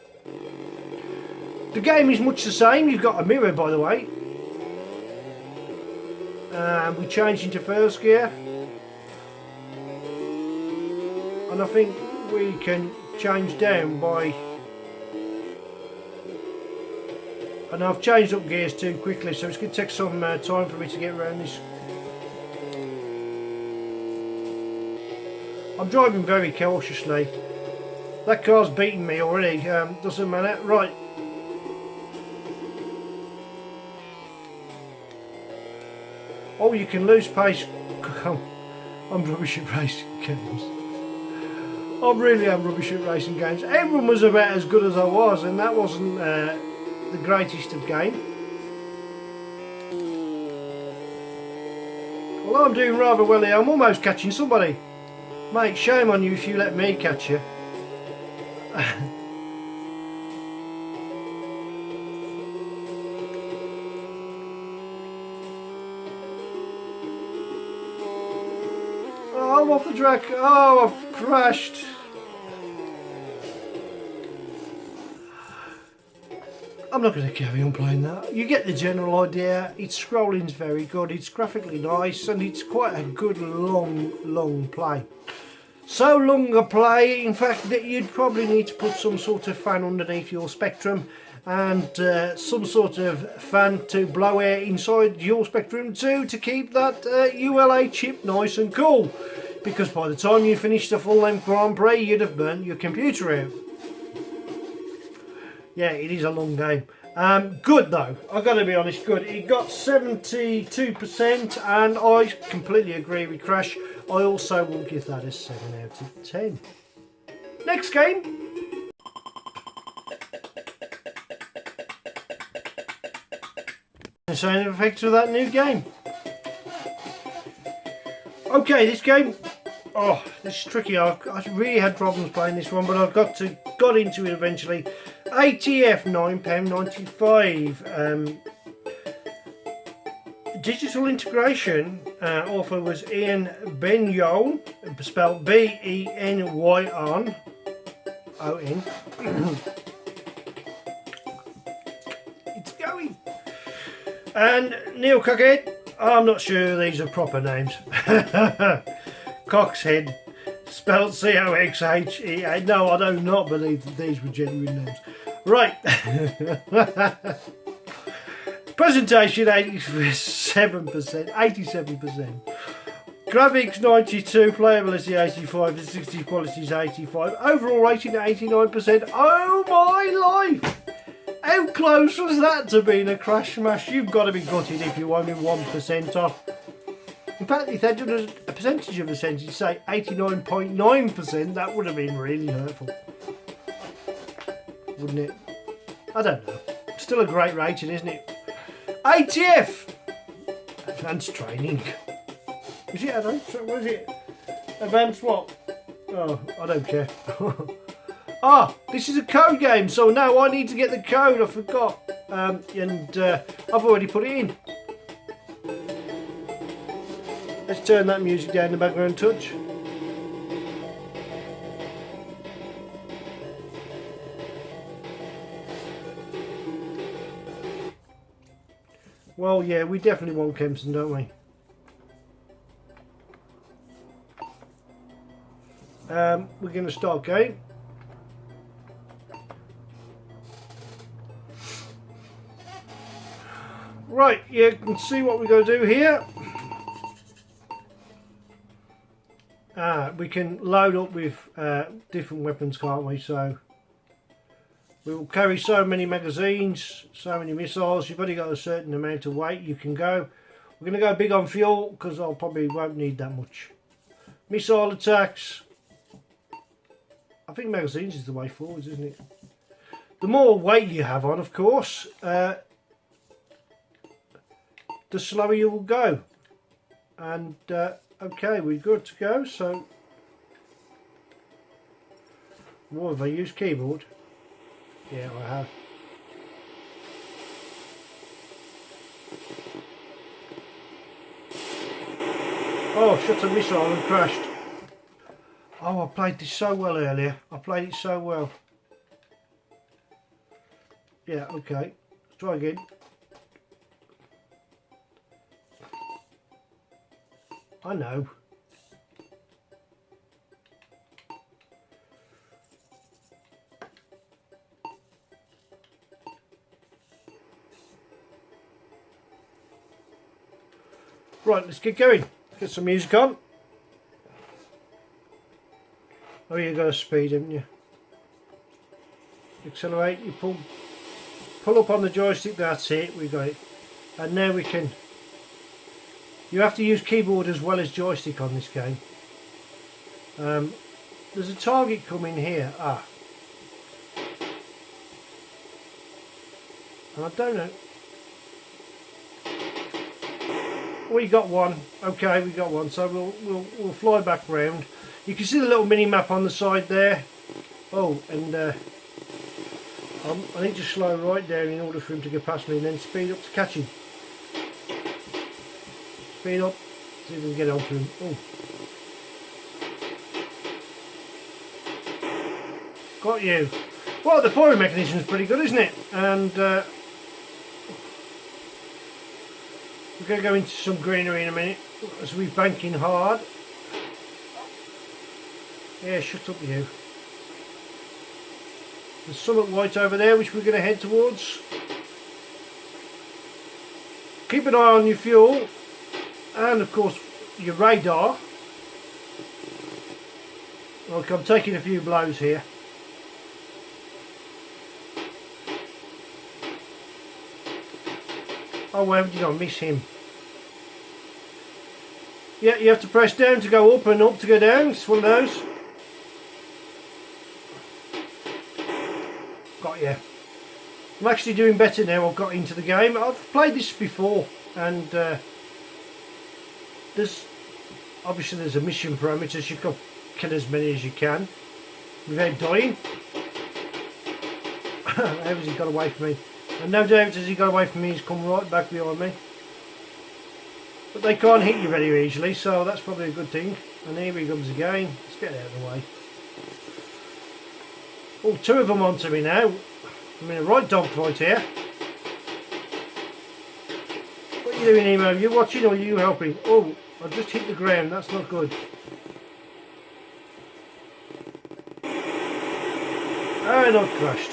The game is much the same. You've got a mirror, by the way. We change into first gear. And I think we can change down by, and I've changed up gears too quickly, so it's going to take some time for me to get around this. I'm driving very cautiously. That car's beating me already, doesn't matter. Right. Oh, you can lose pace. I'm rubbish at racing games. I really am rubbish at racing games. Everyone was about as good as I was, and that wasn't the greatest of game. Well, I'm doing rather well here. I'm almost catching somebody. Mate, shame on you if you let me catch you. Oh, I'm off the track. Oh, I've crashed. I'm not going to carry on playing that. You get the general idea. Its scrolling's very good. It's graphically nice, and it's quite a good long play. So long a play, in fact, that you'd probably need to put some sort of fan underneath your Spectrum and some sort of fan to blow air inside your Spectrum too, to keep that ULA chip nice and cool. Because by the time you finish the full-length Grand Prix, you'd have burnt your computer out. Yeah, it is a long game. Good though, I've got to be honest, good. It got 72% and I completely agree with Crash. I also will give that a 7 out of 10. Next game. sound effects of that new game. Okay, this game, oh, this is tricky. I really had problems playing this one, but I got into it eventually. ATF, £9.95. Digital integration, author was Ian Benyon, spelled B-E-N-Y-O-N. It's going. And Neil Cockhead, I'm not sure these are proper names. Coxhead, spelled C-O-X-H-E-A. No, I do not believe that these were genuine names. Right. Presentation 87%. Graphics 92, playability 85, the 60 quality is 85. Overall rating 89%. Oh my life! How close was that to being a crash smash? You've got to be gutted if you're only 1% off. In fact, if they did a percentage, say 89.9%, that would have been really hurtful. Wouldn't it? I don't know. Still a great rating, isn't it? ATF! Advanced training. Is it advanced? What is it? Advanced what? Oh, I don't care. Ah, this is a code game, so now I need to get the code. I forgot. And I've already put it in. Let's turn that music down in the background touch. Well, yeah, we definitely want Kempson, don't we? We're going to start game. Right, you can see what we're going to do here. We can load up with different weapons, can't we? So we will carry so many magazines, so many missiles. You've only got a certain amount of weight you can go. We're going to go big on fuel because I probably won't need that much. Missile attacks. I think magazines is the way forward, isn't it? The more weight you have on, of course, the slower you will go. And okay, we're good to go. So, what have I used? Keyboard? Yeah, I have. Oh, shot a missile and crashed. Oh, I played this so well earlier. I played it so well. Yeah, okay. Let's try again. I know. Right, let's get going. Get some music on. Oh, you got a speed, haven't you? Accelerate, you pull up on the joystick, that's it, we got it. And now we can, you have to use keyboard as well as joystick on this game. There's a target coming here, and I don't know. We got one, okay, we got one, so we'll fly back round. You can see the little mini map on the side there. Oh, and I need to slow right down in order for him to get past me and then speed up to catch him. Speed up, see if we can get onto him. Oh. Got you. Well, the firing mechanism is pretty good, isn't it? And we're going to go into some greenery in a minute as we're banking hard. Yeah, shut up you. There's something white over there which we're going to head towards. Keep an eye on your fuel and of course your radar. Look, I'm taking a few blows here. Oh, where did I miss him? Yeah, you have to press down to go up and up to go down. It's one of those. Got you. I'm actually doing better now I've got into the game. I've played this before, and there's a mission parameters. You can kill as many as you can without dying. How has he got away from me? And no doubt as he got away from me, he's come right back behind me. But they can't hit you very easily, so that's probably a good thing. And here he comes again. Let's get out of the way. Oh, two of them onto me now. I'm in a right dogfight here. What are you doing, Emo? Are you watching or are you helping? Oh, I've just hit the ground. That's not good. And I've crashed.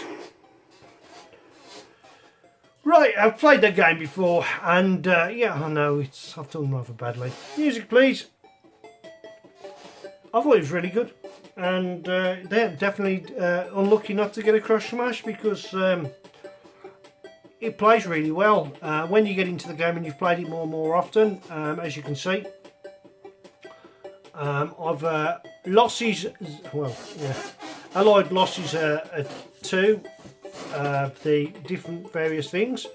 Right, I've played that game before, and yeah, I know I've done rather badly. Music, please. I thought it was really good, and they're definitely unlucky not to get a crash smash because it plays really well. When you get into the game and you've played it more and more often, as you can see, I've losses. Well, yeah, allied losses are 2. The different various things.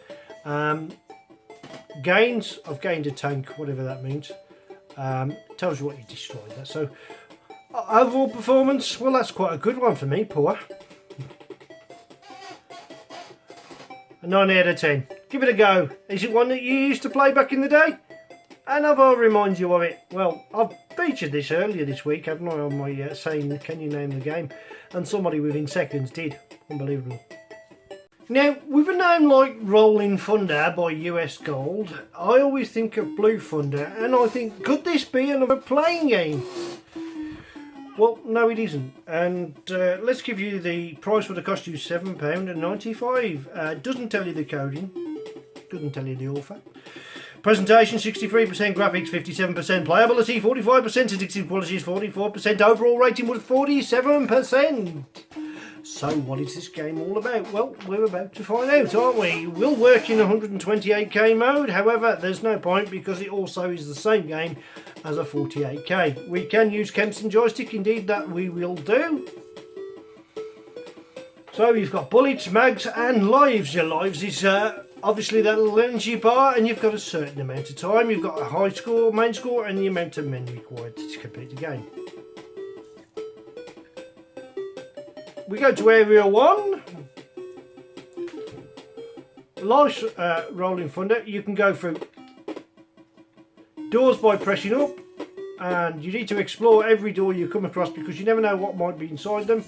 Gains, I've gained a tank, whatever that means. Tells you what you destroyed. That. So overall performance, well, that's quite a good one for me, poor. A 9 out of 10. Give it a go. Is it one that you used to play back in the day? And I'll remind you of it. Well, I've featured this earlier this week, haven't I, on my saying, can you name the game? And somebody within seconds did. Unbelievable. Now, with a name like Rolling Thunder by US Gold, I always think of Blue Thunder, and I think, could this be another playing game? Well, no it isn't, and let's give you the price. Would have cost you £7.95. Doesn't tell you the coding, doesn't tell you the author. Presentation 63%, graphics 57%, playability 45%, addictive qualities 44%, overall rating was 47%. So what is this game all about? Well, we're about to find out, aren't we? We'll work in 128k mode, however there's no point because it also is the same game as a 48k. We can use Kempston joystick, indeed that we will do. So you've got bullets, mags and lives. Your lives is obviously that little energy bar, and you've got a certain amount of time. You've got a high score, main score, and the amount of men required to complete the game. We go to area 1. Nice Rolling Thunder. You can go through doors by pressing up, and you need to explore every door you come across because you never know what might be inside them.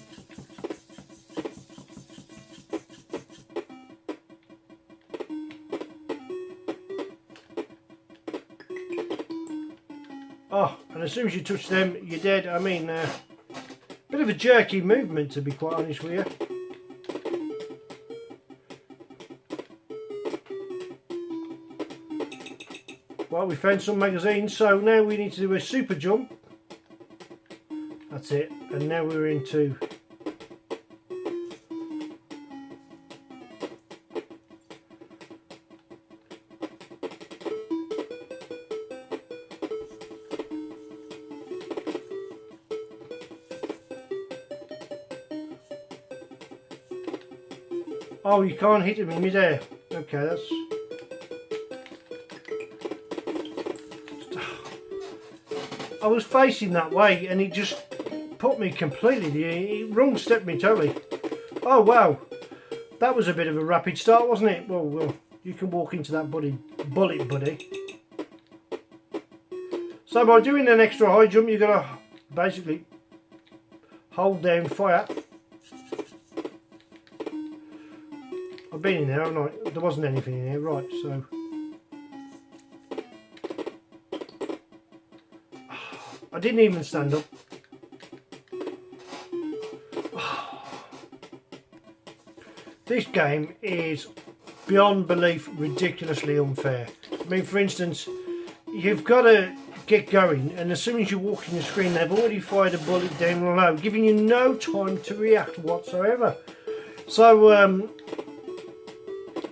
Oh, and as soon as you touch them, you're dead. I mean, bit of a jerky movement, to be quite honest with you. Well, we found some magazines, so now we need to do a super jump. That's it, and now we're into oh, you can't hit him in midair. Okay, that's... I was facing that way and it just put me completely, it wrong stepped me totally. Oh wow, that was a bit of a rapid start, wasn't it? Well, you can walk into that bullet, buddy. So by doing an extra high jump, you've got to basically hold down fire. I've been in there, haven't I? There wasn't anything in here, right, so... I didn't even stand up. This game is beyond belief ridiculously unfair. I mean, for instance, you've got to get going, and as soon as you walk in the screen, they've already fired a bullet down low, giving you no time to react whatsoever. So,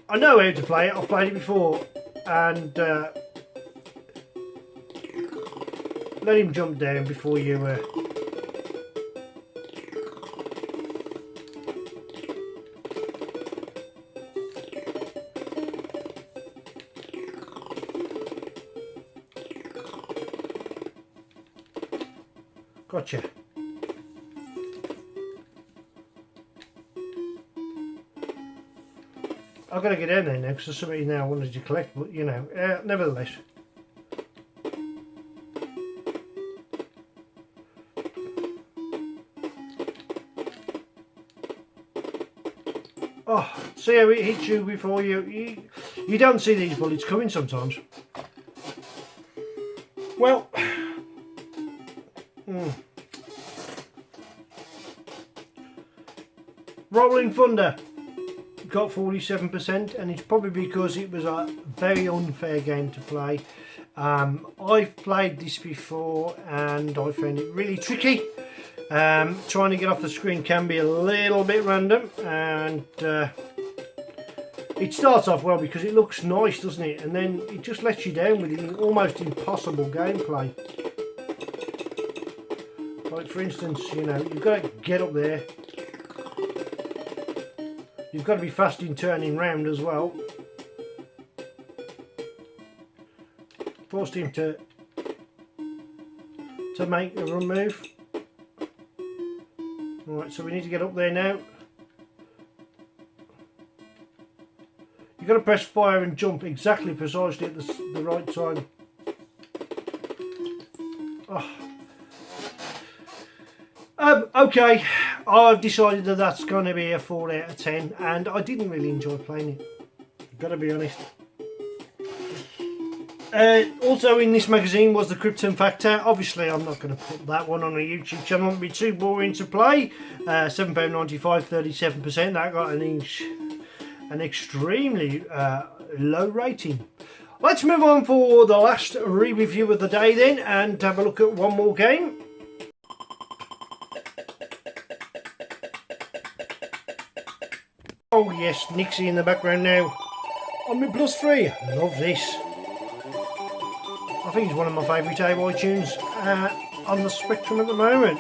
I know how to play it, I've played it before, and let him jump down before you Gotcha. I've got to get down there now because there's somebody now I wanted to collect, but you know, nevertheless. Oh, see how it hits you before you don't see these bullets coming sometimes. Well, Rolling Thunder got 47%, and it's probably because it was a very unfair game to play. I've played this before and I found it really tricky. Trying to get off the screen can be a little bit random, and it starts off well because it looks nice, doesn't it, and then it just lets you down with the almost impossible gameplay. Like for instance, you know, you've got to get up there, you've got to be fast in turning round as well. Forced him to make a run move. Right, so we need to get up there now. You've got to press fire and jump exactly precisely at the right time. Oh. Okay, I've decided that that's going to be a 4 out of 10, and I didn't really enjoy playing it. I've got to be honest. Also in this magazine was the Krypton Factor. Obviously I'm not going to put that one on a YouTube channel, it would be too boring to play. £7.95, 37%. That got an extremely low rating. Let's move on for the last re-review of the day then, and have a look at one more game. Oh yes, Nixie in the background now. On my +3, I love this. I think it's one of my favourite Avoy tunes on the spectrum at the moment.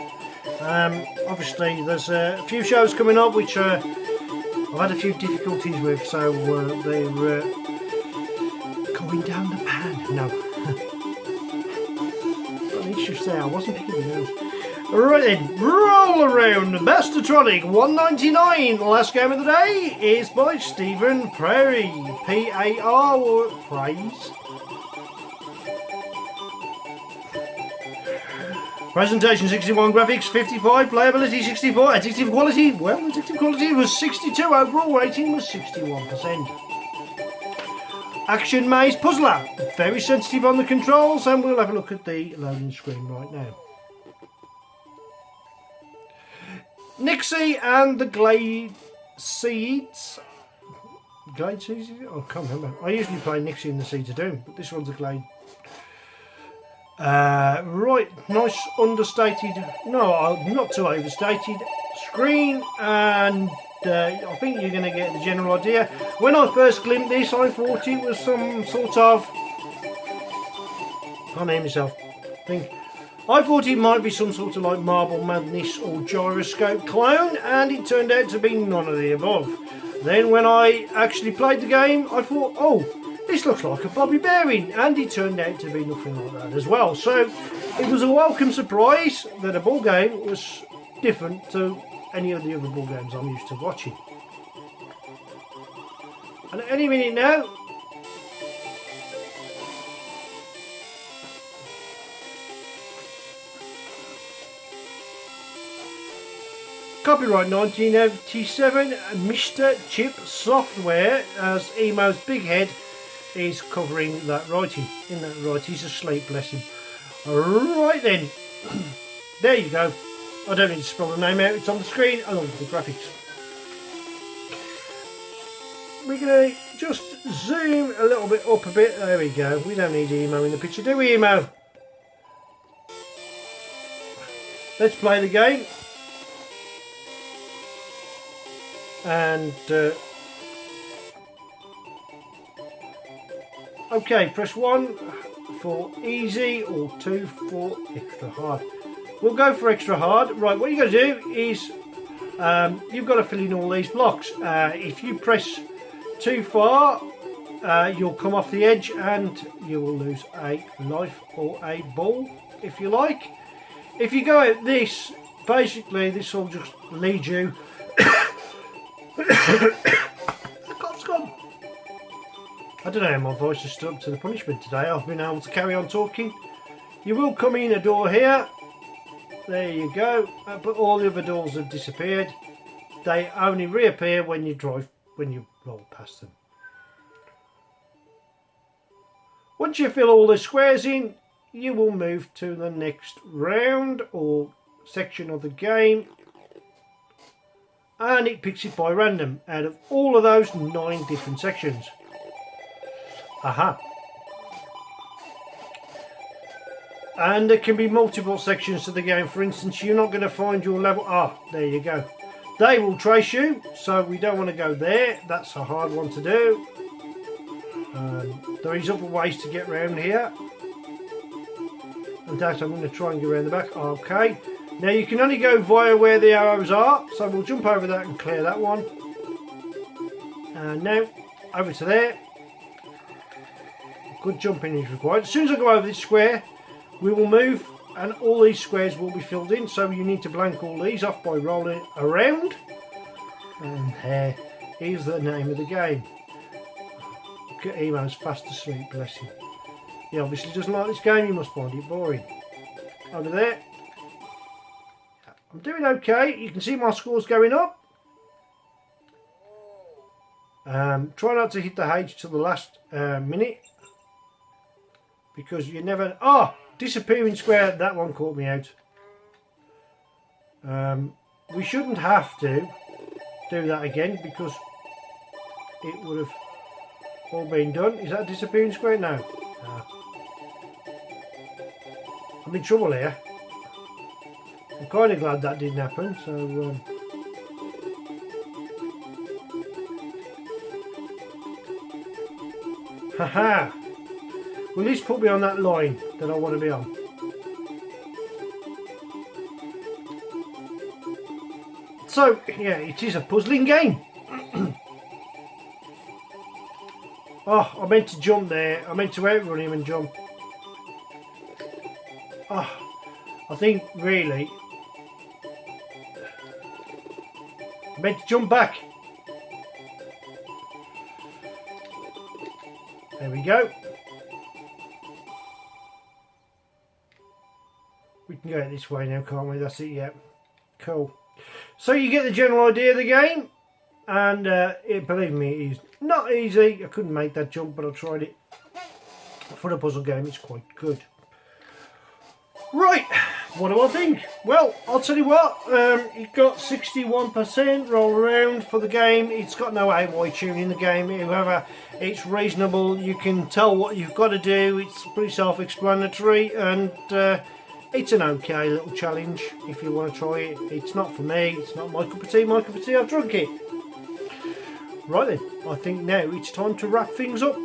Obviously there's a few shows coming up which I've had a few difficulties with, so they're going down the pan. No. It's just there, I wasn't picking those. Right then, roll around. Bastatronic 199. The last game of the day is by Stephen Prairie. P-A-R or Praise. Presentation 61, graphics 55, playability 64, addictive quality, well, addictive quality was 62, overall rating was 61%. Action maze puzzler, very sensitive on the controls, and we'll have a look at the loading screen right now. Nixie and the Glade Seeds. Glade Seeds? Oh, I can't remember. I usually play Nixie and the Seeds of Doom, but this one's a Glade. Right, nice understated, no, not too overstated screen, and I think you're going to get the general idea. When I first glimpsed this, I thought it was some sort of, I can't name myself, I thought it might be some sort of like Marble Madness or Gyroscope clone, and it turned out to be none of the above. Then when I actually played the game, I thought, oh, this looks like a Bobby Bearing, and it turned out to be nothing like that as well. So it was a welcome surprise that a ball game was different to any of the other ball games I'm used to watching. And at any minute now, copyright 1987, Mr. Chip Software, as Emo's big head is covering that writing. In that right, he's asleep, bless him. Right then, there you go. I don't need to spell the name out, it's on the screen. I love the graphics. We're going to just zoom a little bit up a bit. There we go. We don't need Emo in the picture, do we, Emo? Let's play the game. And okay, press 1 for easy or 2 for extra hard. We'll go for extra hard. Right, what you got to do is you've got to fill in all these blocks. If you press too far, you'll come off the edge and you will lose a life or a ball, if you like. if you go out this, basically this will just lead you. The cop's gone. I don't know how my voice has stood up to the punishment today. I've been able to carry on talking. You will come in a door here. There you go. But all the other doors have disappeared. They only reappear when you roll past them. Once you fill all the squares in, you will move to the next round or section of the game, and it picks it by random out of all of those 9 different sections. Aha. And there can be multiple sections to the game. For instance, you're not going to find your level. Ah, there you go. They will trace you, so we don't want to go there. That's a hard one to do. There is other ways to get around here. And that I'm going to try and get around the back. Okay. Now you can only go via where the arrows are, so we'll jump over that and clear that one. And now over to there. Good jumping is required. As soon as I go over this square, we will move, and all these squares will be filled in. So you need to blank all these off by rolling around. And there is the name of the game. Look at Emo's fast asleep, bless him. He obviously doesn't like this game. He must find it boring. Over there. I'm doing okay. You can see my scores going up. Try not to hit the H till the last minute, because you never... Oh! Disappearing square. That one caught me out. We shouldn't have to do that again, because it would have all been done. Is that a disappearing square? No. I'm in trouble here. I'm kind of glad that didn't happen. So haha. Will this put me on that line that I want to be on? So yeah, it is a puzzling game. Oh, I meant to jump there. I meant to outrun him and jump. Oh, I think really I meant to jump back. There we go. We can go this way now, can't we? That's it, yeah. Cool. So you get the general idea of the game, and believe me, it is not easy. I couldn't make that jump, but I tried it. For a puzzle game, it's quite good. Right, what do I think? Well, I'll tell you what, it got 61% roll around for the game. It's got no AY tune in the game. However, it's reasonable. You can tell what you've got to do. It's pretty self-explanatory, and it's an okay little challenge if you want to try it. It's not for me. It's not my cup of tea. My cup of tea, I've drunk it. Right then, I think now it's time to wrap things up.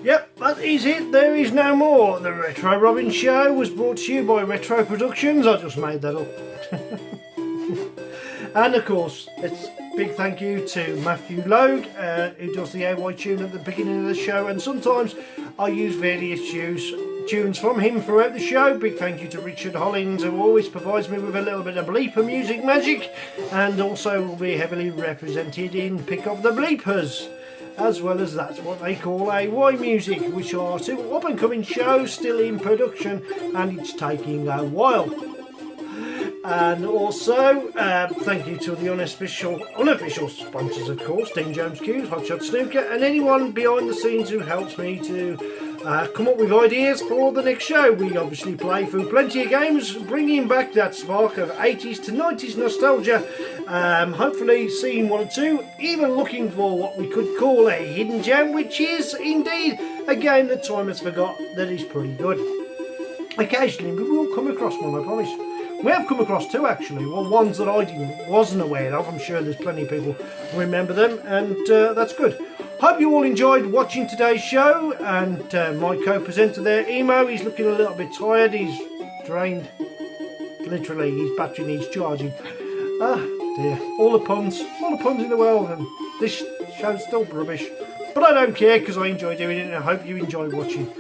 Yep, that is it. There is no more. The Retro Robbins Show was brought to you by Retro Productions. I just made that up. And of course, it's a big thank you to Matthew Logue, who does the AY tune at the beginning of the show, and sometimes I use various tunes from him throughout the show. Big thank you to Richard Hollins, who always provides me with a little bit of bleeper music magic, and also will be heavily represented in Pick of the Bleepers, as well as that's what they call AY music, which are two up and coming shows still in production, and it's taking a while. And also thank you to the unofficial sponsors, of course, Dean Jones Q's, Hotshot Snooker, and anyone behind the scenes who helps me to come up with ideas for the next show. We obviously play through plenty of games, bringing back that spark of 80s to 90s nostalgia, hopefully seeing one or two, even looking for what we could call a hidden gem, which is indeed a game that time has forgot that is pretty good. Occasionally we will come across one, I promise. We have come across two actually, well, ones that I wasn't aware of. I'm sure there's plenty of people who remember them, and that's good. Hope you all enjoyed watching today's show, and my co-presenter there, Emo, he's looking a little bit tired. He's drained, literally, his battery needs charging. Ah dear, all the puns in the world, and this show's still rubbish. But I don't care, because I enjoy doing it, and I hope you enjoy watching.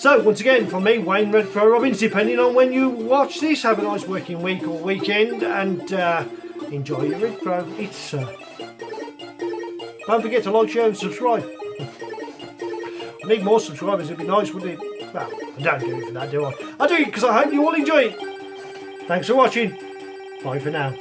So once again, from me, Wayne Retro Robbins, depending on when you watch this, have a nice working week or weekend, and enjoy your retro. It's don't forget to like, share and subscribe. I need more subscribers, it'd be nice, wouldn't it? Well, I don't do it for that, do I? I do it because I hope you all enjoy it. Thanks for watching. Bye for now.